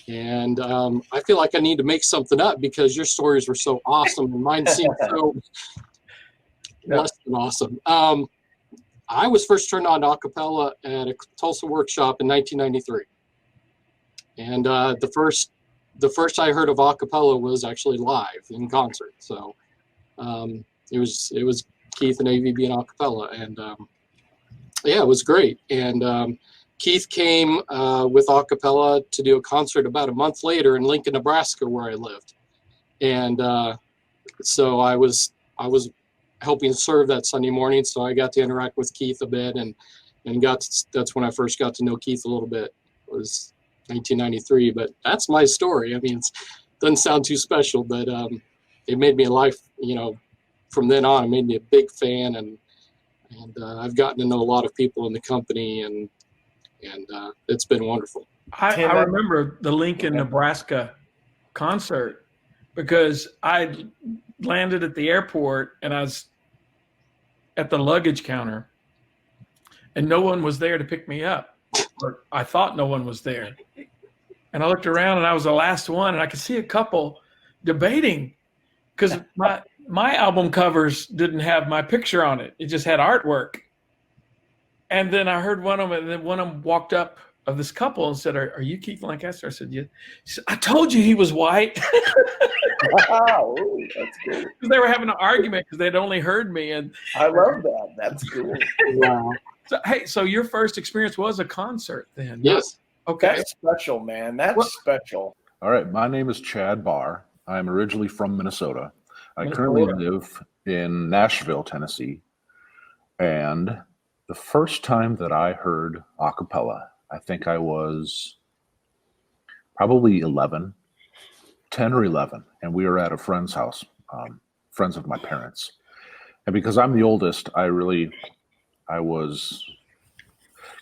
And I feel like I need to make something up because your stories were so awesome and mine seemed so less than awesome. I was first turned on to Acappella at a Tulsa workshop in 1993. And the first I heard of Acappella was actually live in concert. So it was Keith and AVB and Acappella. And it was great. And Keith came with Acappella to do a concert about a month later in Lincoln, Nebraska, where I lived. And so I was helping serve that Sunday morning, so I got to interact with Keith a bit, and that's when I first got to know Keith a little bit. It was 1993, but that's my story. I mean, it doesn't sound too special, but it made me a life, from then on, it made me a big fan, and I've gotten to know a lot of people in the company, and it's been wonderful. I remember the Lincoln, Nebraska concert because I landed at the airport and I was at the luggage counter and no one was there to pick me up, or I thought no one was there. And I looked around and I was the last one, and I could see a couple debating because my album covers didn't have my picture on it. It just had artwork. And then I heard one of them, and then one of them walked up of this couple and said, are you Keith Lancaster? I said, yeah. She said, I told you he was white. Wow, that's cool. Because they were having an argument because they'd only heard me. And I love that. That's cool. Wow. So your first experience was a concert then? Yes. Okay. That's special, man. That's special. All right. My name is Chad Barr. I'm originally from Minnesota. I currently live in Nashville, Tennessee. And the first time that I heard Acappella, I think I was probably 11. 10 or 11, and we were at a friend's house, friends of my parents. And because I'm the oldest, I was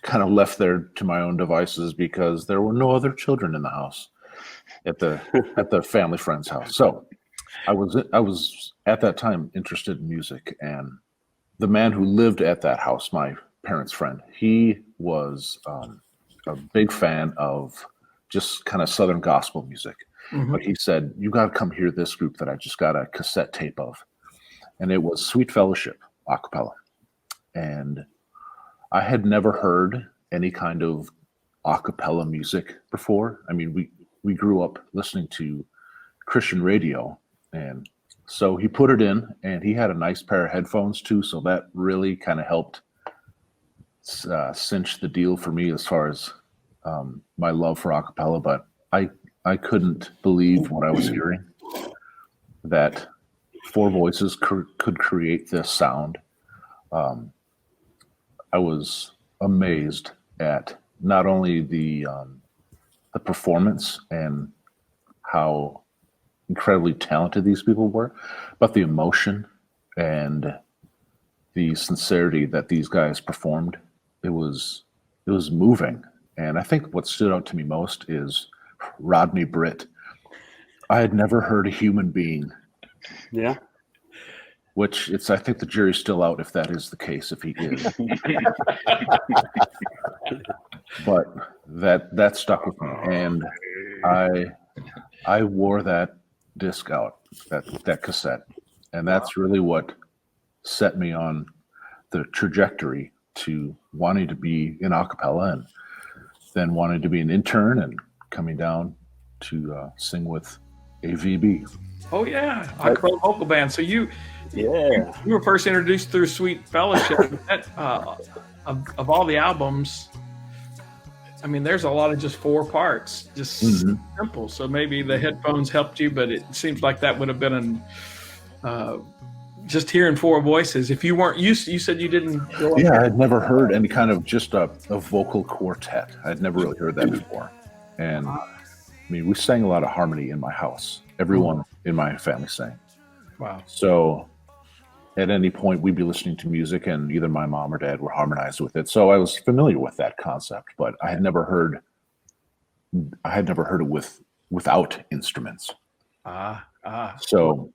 kind of left there to my own devices because there were no other children in the house at the family friend's house. So I was at that time interested in music, and the man who lived at that house, my parents' friend, he was a big fan of just kind of Southern gospel music. Mhm. But he said, "You got to come hear this group that I just got a cassette tape of," and it was Sweet Fellowship Acapella. And I had never heard any kind of acapella music before. I mean, we grew up listening to Christian radio, and so he put it in, and he had a nice pair of headphones too, so that really kind of helped cinch the deal for me as far as my love for acapella. But I couldn't believe what I was hearing, that four voices could create this sound. I was amazed at not only the performance and how incredibly talented these people were, but the emotion and the sincerity that these guys performed. It was moving. And I think what stood out to me most is Rodney Britt. I had never heard a human being. Yeah. Which I think the jury's still out if that is the case, if he is. But that stuck with me, and I wore that disc out, that cassette, and that's really what set me on the trajectory to wanting to be in acapella, and then wanting to be an intern and coming down to sing with AVB. Oh yeah, acapella vocal band. So you were first introduced through Sweet Fellowship. That, of all the albums, I mean, there's a lot of just four parts, just simple. So maybe the headphones helped you, but it seems like that would have been just hearing four voices. If you weren't used, you said you didn't. Yeah, I'd never heard any kind of just a vocal quartet. I'd never really heard that before. And I mean, we sang a lot of harmony in my house. Everyone in my family sang. Wow. So at any point we'd be listening to music and either my mom or dad were harmonized with it. So I was familiar with that concept, but I had never heard it without instruments. So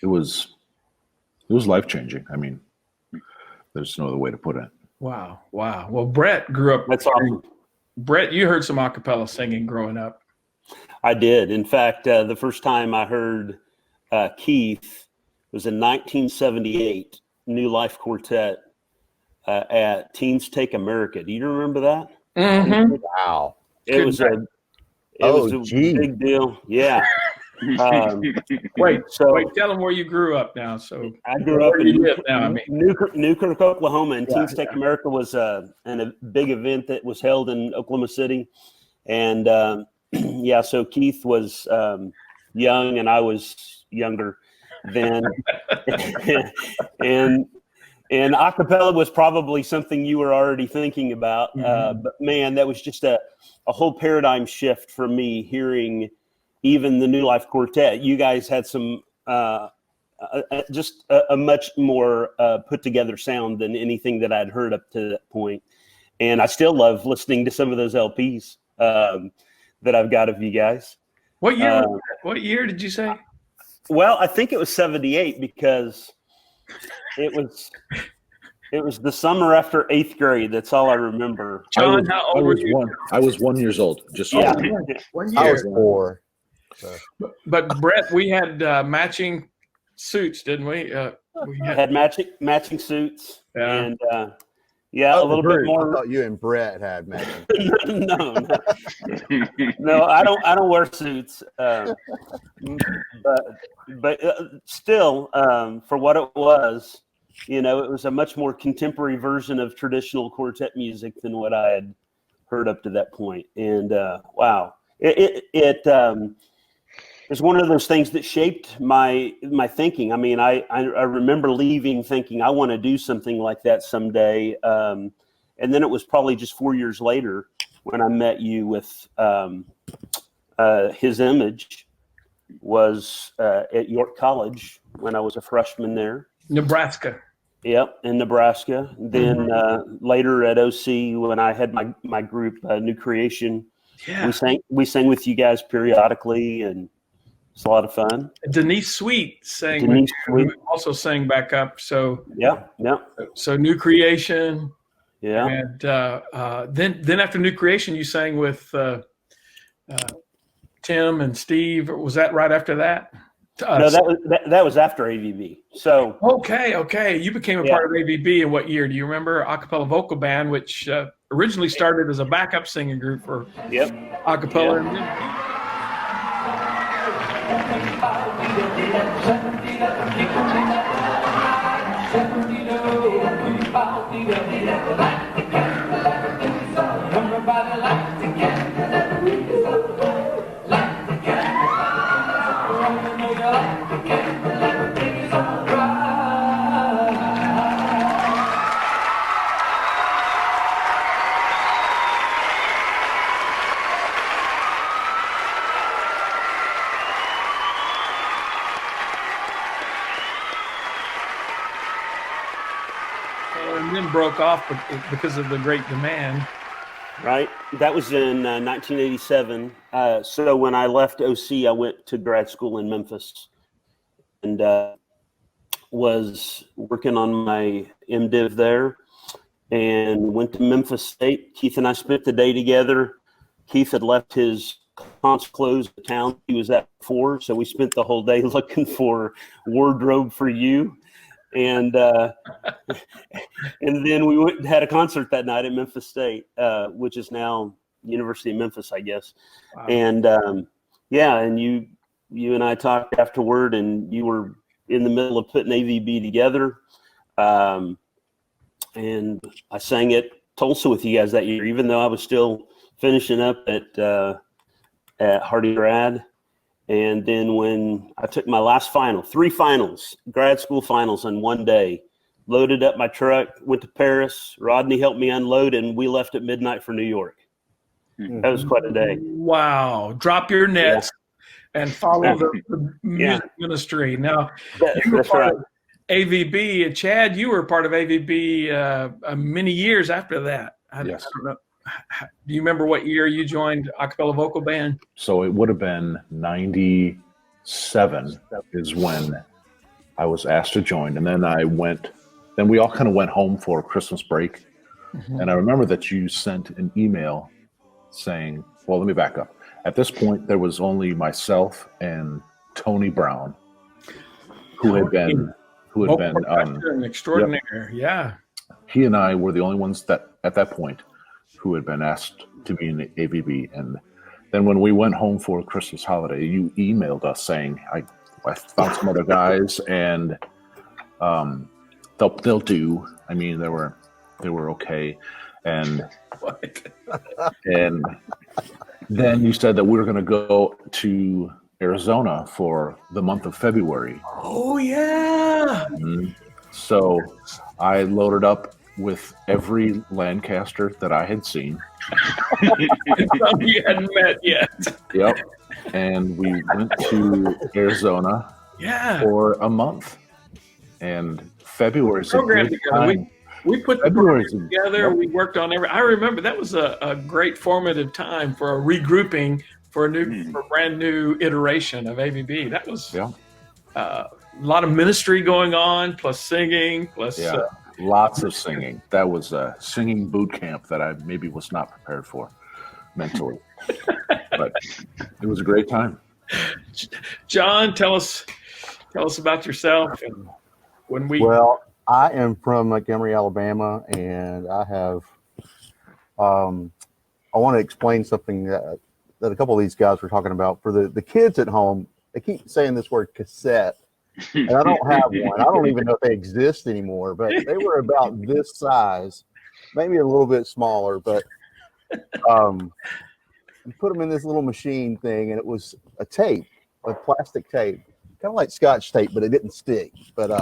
it was life-changing. I mean, there's no other way to put it. Wow. Well, Brett grew up. That's awesome. Brett, you heard some acapella singing growing up. I did. In fact, the first time I heard Keith was in 1978, New Life Quartet at Teens Take America. Do you remember that? Mm-hmm. Wow. It was a big deal. Yeah. Wait, tell them where you grew up now. So I grew up in Newkirk, Oklahoma, and Teens Take America was a big event that was held in Oklahoma City. And so Keith was young and I was younger then. and acapella was probably something you were already thinking about. But man, that was just a whole paradigm shift for me hearing even the New Life Quartet. You guys had some just a much more put together sound than anything that I'd heard up to that point. And I still love listening to some of those LPs that I've got of you guys. What year? What year did you say? Well, I think it was 78 because it was the summer after 8th grade. That's all I remember. John, how old were you? I was 1 year old. Just 1 year. I was 4. But Brett, we had matching suits, didn't we? We had matching suits, and a little bit more. I thought you and Brett had matching. No, I don't wear suits. But still, for what it was, it was a much more contemporary version of traditional quartet music than what I had heard up to that point. And wow, it was one of those things that shaped my thinking. I mean, I remember leaving thinking I want to do something like that someday. And then it was probably just 4 years later when I met you with his image was at York College when I was a freshman there. Nebraska. Yep, in Nebraska. Then later at OC, when I had my group, New Creation, Yeah. we sang with you guys periodically, and it's a lot of fun. Denise Sweet sang Denise with you, Sweet. who also sang back up. So yeah. So New Creation. Yeah. And then after New Creation, you sang with Tim and Steve. Was that right after that? No, that was after AVB. So okay. You became a part of AVB in what year? Do you remember? Acapella Vocal Band, which originally started as a backup singing group for Acapella. And then broke off because of the great demand. Right. That was in 1987. So when I left OC, I went to grad school in Memphis and was working on my MDiv there and went to Memphis State. Keith and I spent the day together. Keith had left his concert clothes the town he was at before, so we spent the whole day looking for wardrobe for you. And and then we went and had a concert that night at Memphis State, which is now University of Memphis, I guess. Wow. And and you and I talked afterward, and you were in the middle of putting AVB together. And I sang at Tulsa with you guys that year, even though I was still finishing up at Hardy Grad. And then when I took my last final, 3 finals, grad school finals in one day, loaded up my truck, went to Paris, Rodney helped me unload, and we left at midnight for New York. That was quite a day. Wow. Drop your nets and follow the music ministry. Now, you were part of AVB, and Chad, you were part of AVB many years after that. I don't know. Do you remember what year you joined Acapella Vocal Band? So it would have been 97 is when I was asked to join. And then then we all kind of went home for Christmas break. And I remember that you sent an email saying, well, let me back up. At this point, there was only myself and Tony Brown, who had been an extraordinaire. Yeah. He and I were the only ones that at that point who had been asked to be in the AVB. And then when we went home for Christmas holiday, you emailed us saying, I found some other guys and they'll do. I mean, they were okay. And and then you said that we were going to go to Arizona for the month of February. Oh, yeah. So I loaded up with every Lancaster that I had seen. Some you hadn't met yet. Yep. And we went to Arizona for a month. And February is a program good together. time. We put the program together. We worked on I remember that was a great formative time for a regrouping for a brand new iteration of AVB. That was a lot of ministry going on, plus singing, plus lots of singing. That was a singing boot camp that I maybe was not prepared for mentally, but it was a great time. John, tell us about yourself and when we. Well, I am from Montgomery, Alabama, and I have. I want to explain something that a couple of these guys were talking about for the kids at home. They keep saying this word cassette. And I don't have one. I don't even know if they exist anymore, but they were about this size, maybe a little bit smaller, but you put them in this little machine thing, and it was a tape, a plastic tape, kind of like Scotch tape, but it didn't stick. But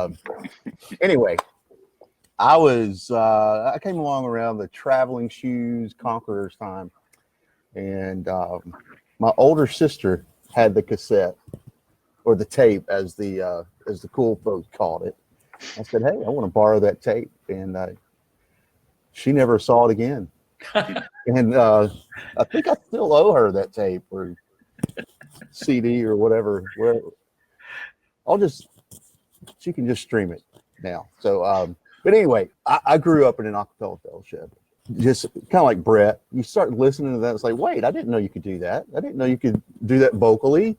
anyway, I came along around the Traveling Shoes Conquerors time, and my older sister had the cassette or the tape, as the cool folks called it. I said, "Hey, I want to borrow that tape," and she never saw it again. And I think I still owe her that tape or CD or whatever. Where she can just stream it now. So, but anyway, I grew up in an acapella fellowship. Just kind of like Brett, you start listening to that, it's like, wait, I didn't know you could do that. I didn't know you could do that vocally.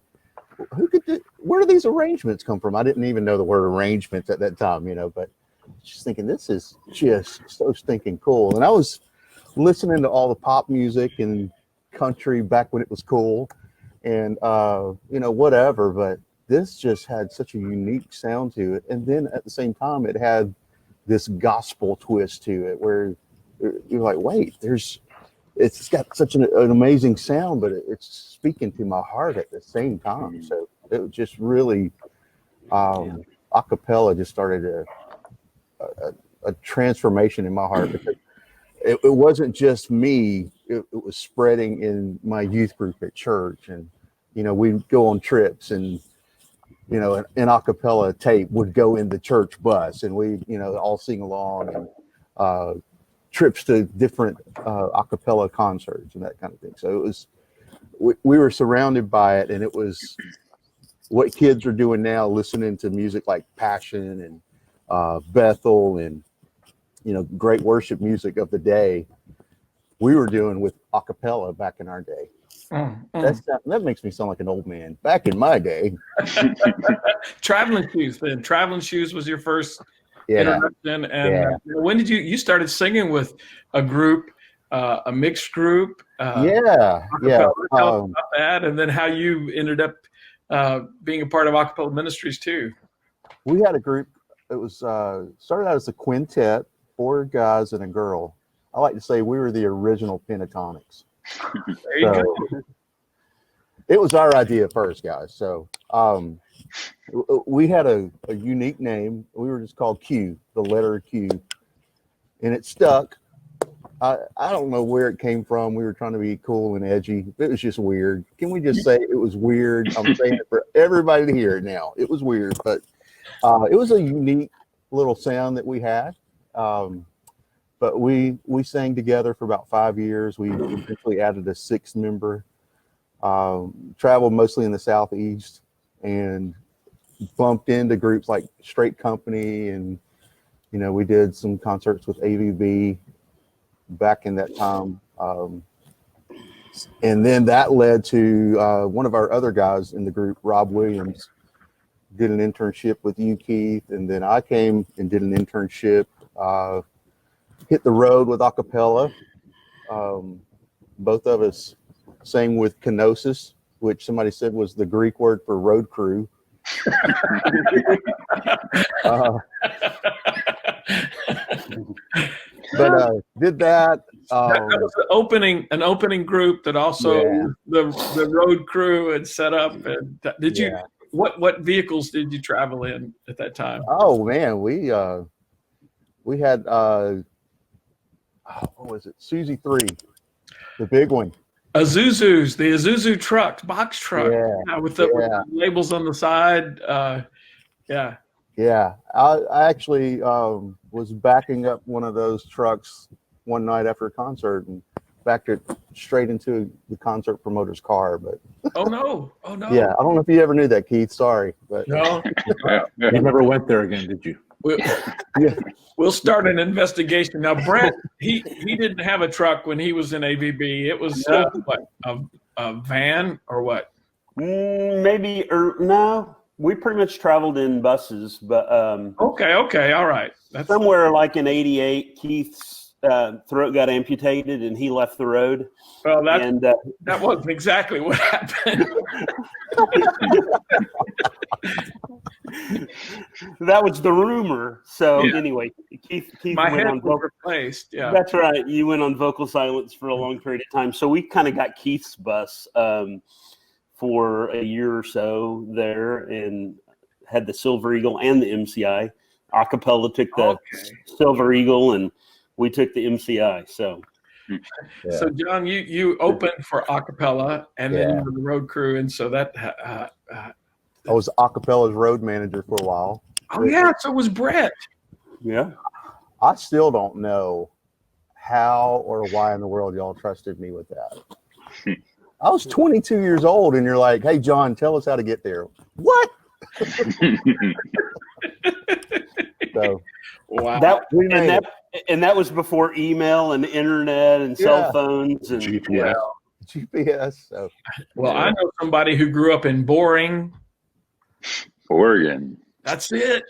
Where do these arrangements come from? I didn't even know the word arrangements at that time, but just thinking, this is just so stinking cool. And I was listening to all the pop music and country back when it was cool and, whatever, but this just had such a unique sound to it. And then at the same time, it had this gospel twist to it where you're like, wait, it's got such an amazing sound, but it's speaking to my heart at the same time. So it was just really, acapella just started a transformation in my heart, because it wasn't just me, it was spreading in my youth group at church. And, we'd go on trips and, an acapella tape would go in the church bus and we, all sing along, and trips to different acapella concerts and that kind of thing. So it was, we were surrounded by it, and it was what kids are doing now, listening to music like Passion and Bethel and, great worship music of the day. We were doing with acapella back in our day. That makes me sound like an old man. Back in my day. Traveling Shoes. Then Traveling Shoes was your first introduction. And when did you started singing with a group, a mixed group? Tell us about that, and then how you ended up being a part of Acapella Ministries too. We had a group. It was started out as a quintet, 4 guys and a girl. I like to say we were the original Pentatonics. There you go. It was our idea first, guys. So we had a unique name. We were just called Q, the letter Q, and it stuck. I don't know where it came from. We were trying to be cool and edgy. It was just weird. Can we just say it was weird? I'm saying it for everybody to hear it now. It was weird, but it was a unique little sound that we had. But we sang together for about 5 years. We eventually added a 6th member. Traveled mostly in the Southeast and bumped into groups like Straight Company, and we did some concerts with AVB back in that time. And then that led to one of our other guys in the group, Rob Williams, did an internship with you, Keith, and then I came and did an internship, hit the road with acapella. Both of us sang with kenosis, which somebody said was the Greek word for road crew. But did that. That was an opening group that also the road crew had set up. And did you? What vehicles did you travel in at that time? Oh man, we had what was it? Susie 3, the big one. The Isuzu truck, box truck, with the labels on the side. Yeah, I actually was backing up one of those trucks one night after a concert and backed it straight into the concert promoter's car. But oh no! Yeah, I don't know if you ever knew that, Keith. Sorry, but no, you never went there again, did you? We'll start an investigation now. Brett, he didn't have a truck when he was in AVB. It was what, a van or what? Maybe, or no. We pretty much traveled in buses, but okay, all right. That's somewhere like in '88, Keith's throat got amputated and he left the road. Well, that wasn't exactly what happened. That was the rumor. So anyway, Keith my went head on was replaced. Yeah, that's right. You went on vocal silence for a long period of time. So we kind of got Keith's bus for a year or so there, and had the Silver Eagle and the MCI. Acapella took the Silver Eagle, and we took the MCI. So So John, you opened for Acapella, and then you were the road crew, and so that. I was Acapella's road manager for a while. Oh yeah, so was Brett. Yeah. I still don't know how or why in the world y'all trusted me with that. I was 22 years old, and you're like, "Hey, John, tell us how to get there." What? So, wow. That was before email and internet and cell phones and GPS. GPS. So. Well, I know somebody who grew up in Boring, Oregon. That's it.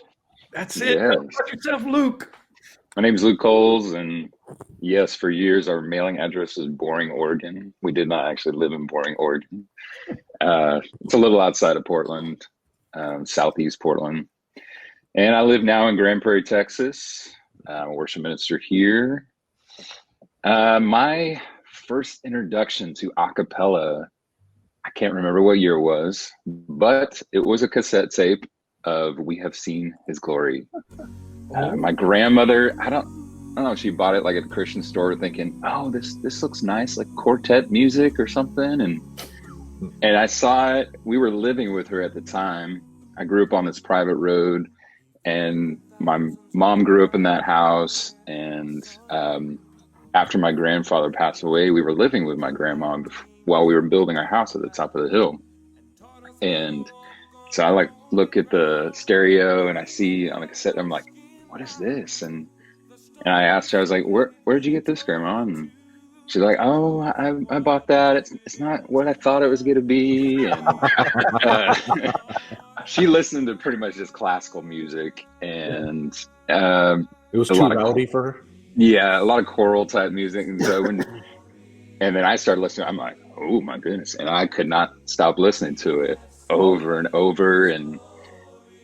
That's it. Yes. Tell about yourself, Luke. My name is Luke Coles, and yes, for years our mailing address was Boring, Oregon. We did not actually live in Boring, Oregon. It's a little outside of Portland, southeast Portland. And I live now in Grand Prairie, Texas. I'm a worship minister here. My first introduction to acapella, I can't remember what year it was, but it was a cassette tape of We Have Seen His Glory. My grandmother, I don't know, she bought it like at a Christian store thinking, oh, this looks nice, like quartet music or something. And I saw it. We were living with her at the time. I grew up on this private road, and my mom grew up in that house. And after my grandfather passed away, we were living with my grandma while we were building our house at the top of the hill. And so I like look at the stereo and I see on the cassette, I'm like, what is this? And I asked her, I was like, where'd you get this, Grandma? And she's like, oh, I bought that. It's not what I thought it was going to be. And she listened to pretty much just classical music, and it was too rowdy for her. Yeah, a lot of choral type music. And so and then I started listening. I'm like, oh my goodness. And I could not stop listening to it over and over. And,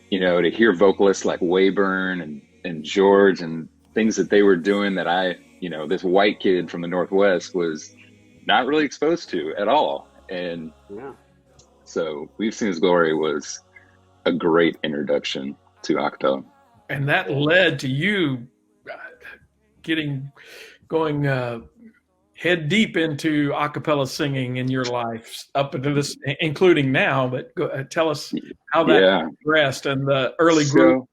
you know, to hear vocalists like Wayburn and George and things that they were doing that I, you know, this white kid from the Northwest was not really exposed to at all. And so We've Seen His Glory was a great introduction to acapella. And that led to you going head deep into acapella singing in your life up into this, including now. But tell us how that progressed and the early group.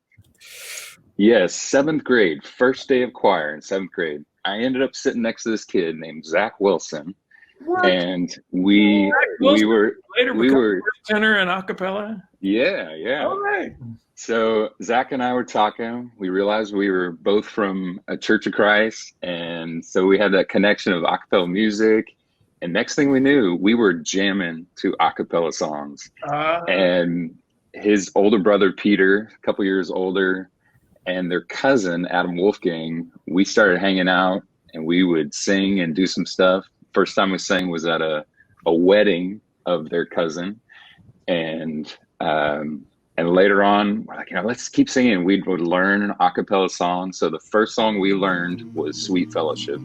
Yes, 7th grade, first day of choir in 7th grade. I ended up sitting next to this kid named Zach Wilson. What? And we were tenor and acapella. Yeah. All right. So Zach and I were talking. We realized we were both from a Church of Christ, and so we had that connection of acapella music. And next thing we knew, we were jamming to acapella songs. And his older brother Peter, a couple years older, and their cousin Adam Wolfgang, we started hanging out, and we would sing and do some stuff. First time we sang was at a wedding of their cousin, and later on, we're like, you know, let's keep singing. We would learn an acapella song. So the first song we learned was Sweet Fellowship.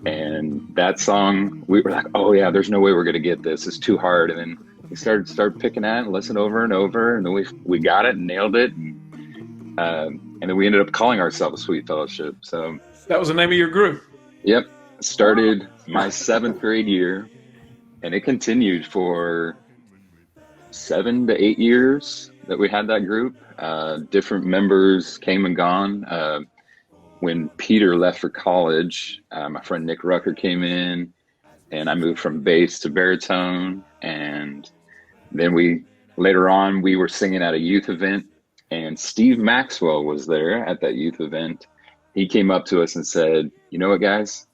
And that song, we were like, oh yeah, there's no way we're going to get this. It's too hard. And then we started picking at it and listening over and over. And then we got it and nailed it. And then we ended up calling ourselves Sweet Fellowship. So that was the name of your group. Yep. Started my 7th grade year, and it continued for 7 to 8 years that we had that group. Different members came and gone. When Peter left for college, my friend Nick Rucker came in, and I moved from bass to baritone. And then later on, we were singing at a youth event, and Steve Maxwell was there at that youth event. He came up to us and said, you know what, guys?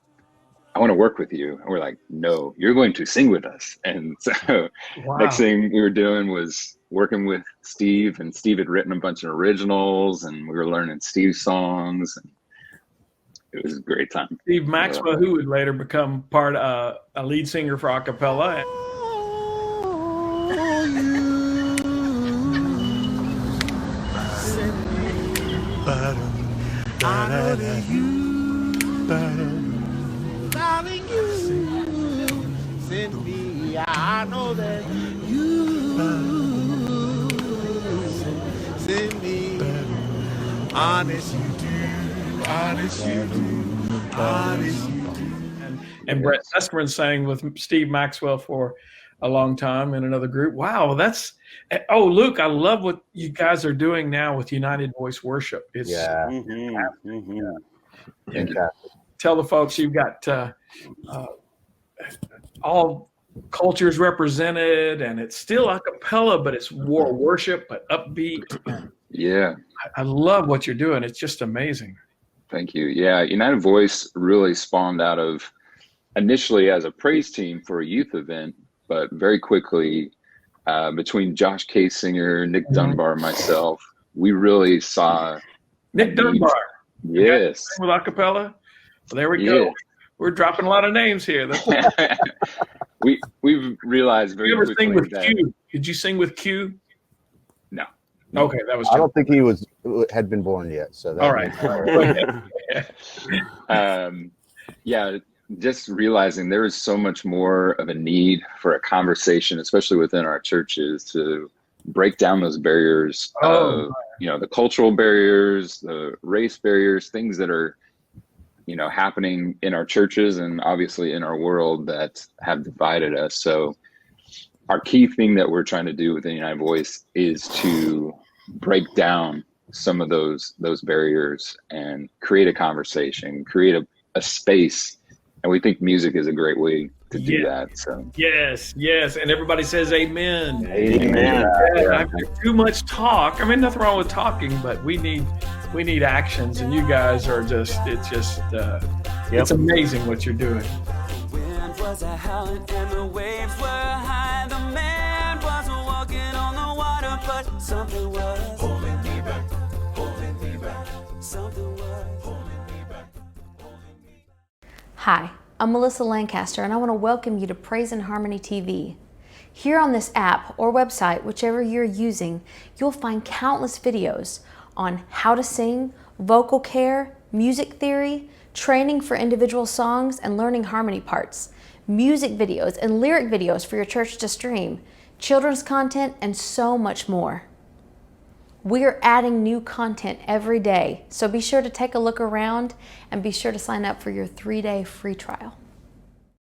I want to work with you. And we're like, no, you're going to sing with us. And so next thing we were doing was working with Steve, and Steve had written a bunch of originals, and we were learning Steve's songs, and it was a great time. Steve Maxwell, who would later become a lead singer for acapella. Darling, you send me. I know that you send me. Honest you do, honest you do, honest you do. And Brett Sussman sang with Steve Maxwell for a long time in another group. Wow, that's Luke, I love what you guys are doing now with United Voice Worship. It's tell the folks you've got all cultures represented, and it's still a cappella, but it's war worship, but upbeat. Yeah. I love what you're doing. It's just amazing. Thank you. Yeah, United Voice really spawned out of initially as a praise team for a youth event, but very quickly between Josh Kasinger, Nick Dunbar, and myself, we really saw Nick Dunbar. Yes. With Acappella. Well, there we go. We're dropping a lot of names here. We've realized very quickly sing with that. Q? Did you sing with Q? No. Okay, that was. I don't think he had been born yet. So that all right. Yeah, just realizing there is so much more of a need for a conversation, especially within our churches, to break down those barriers of, the cultural barriers, the race barriers, things that are, happening in our churches and obviously in our world that have divided us. So our key thing that we're trying to do within United Voice is to break down some of those barriers and create a conversation, create a space. And we think music is a great way to do that. So yes, and everybody says amen. Amen. After too much talk, I mean, nothing wrong with talking, but we need actions, and you guys are it's amazing what you're doing. Wind was a howling and the waves were high. The man was walking on the water, but something was holding me back, holding me back. Something was holding me back. Hi, I'm Melissa Lancaster, and I want to welcome you to Praise and Harmony TV. Here on this app or website, whichever you're using, you'll find countless videos on how to sing, vocal care, music theory, training for individual songs, and learning harmony parts, music videos and lyric videos for your church to stream, children's content, and so much more. We are adding new content every day, so be sure to take a look around and be sure to sign up for your 3-day free trial.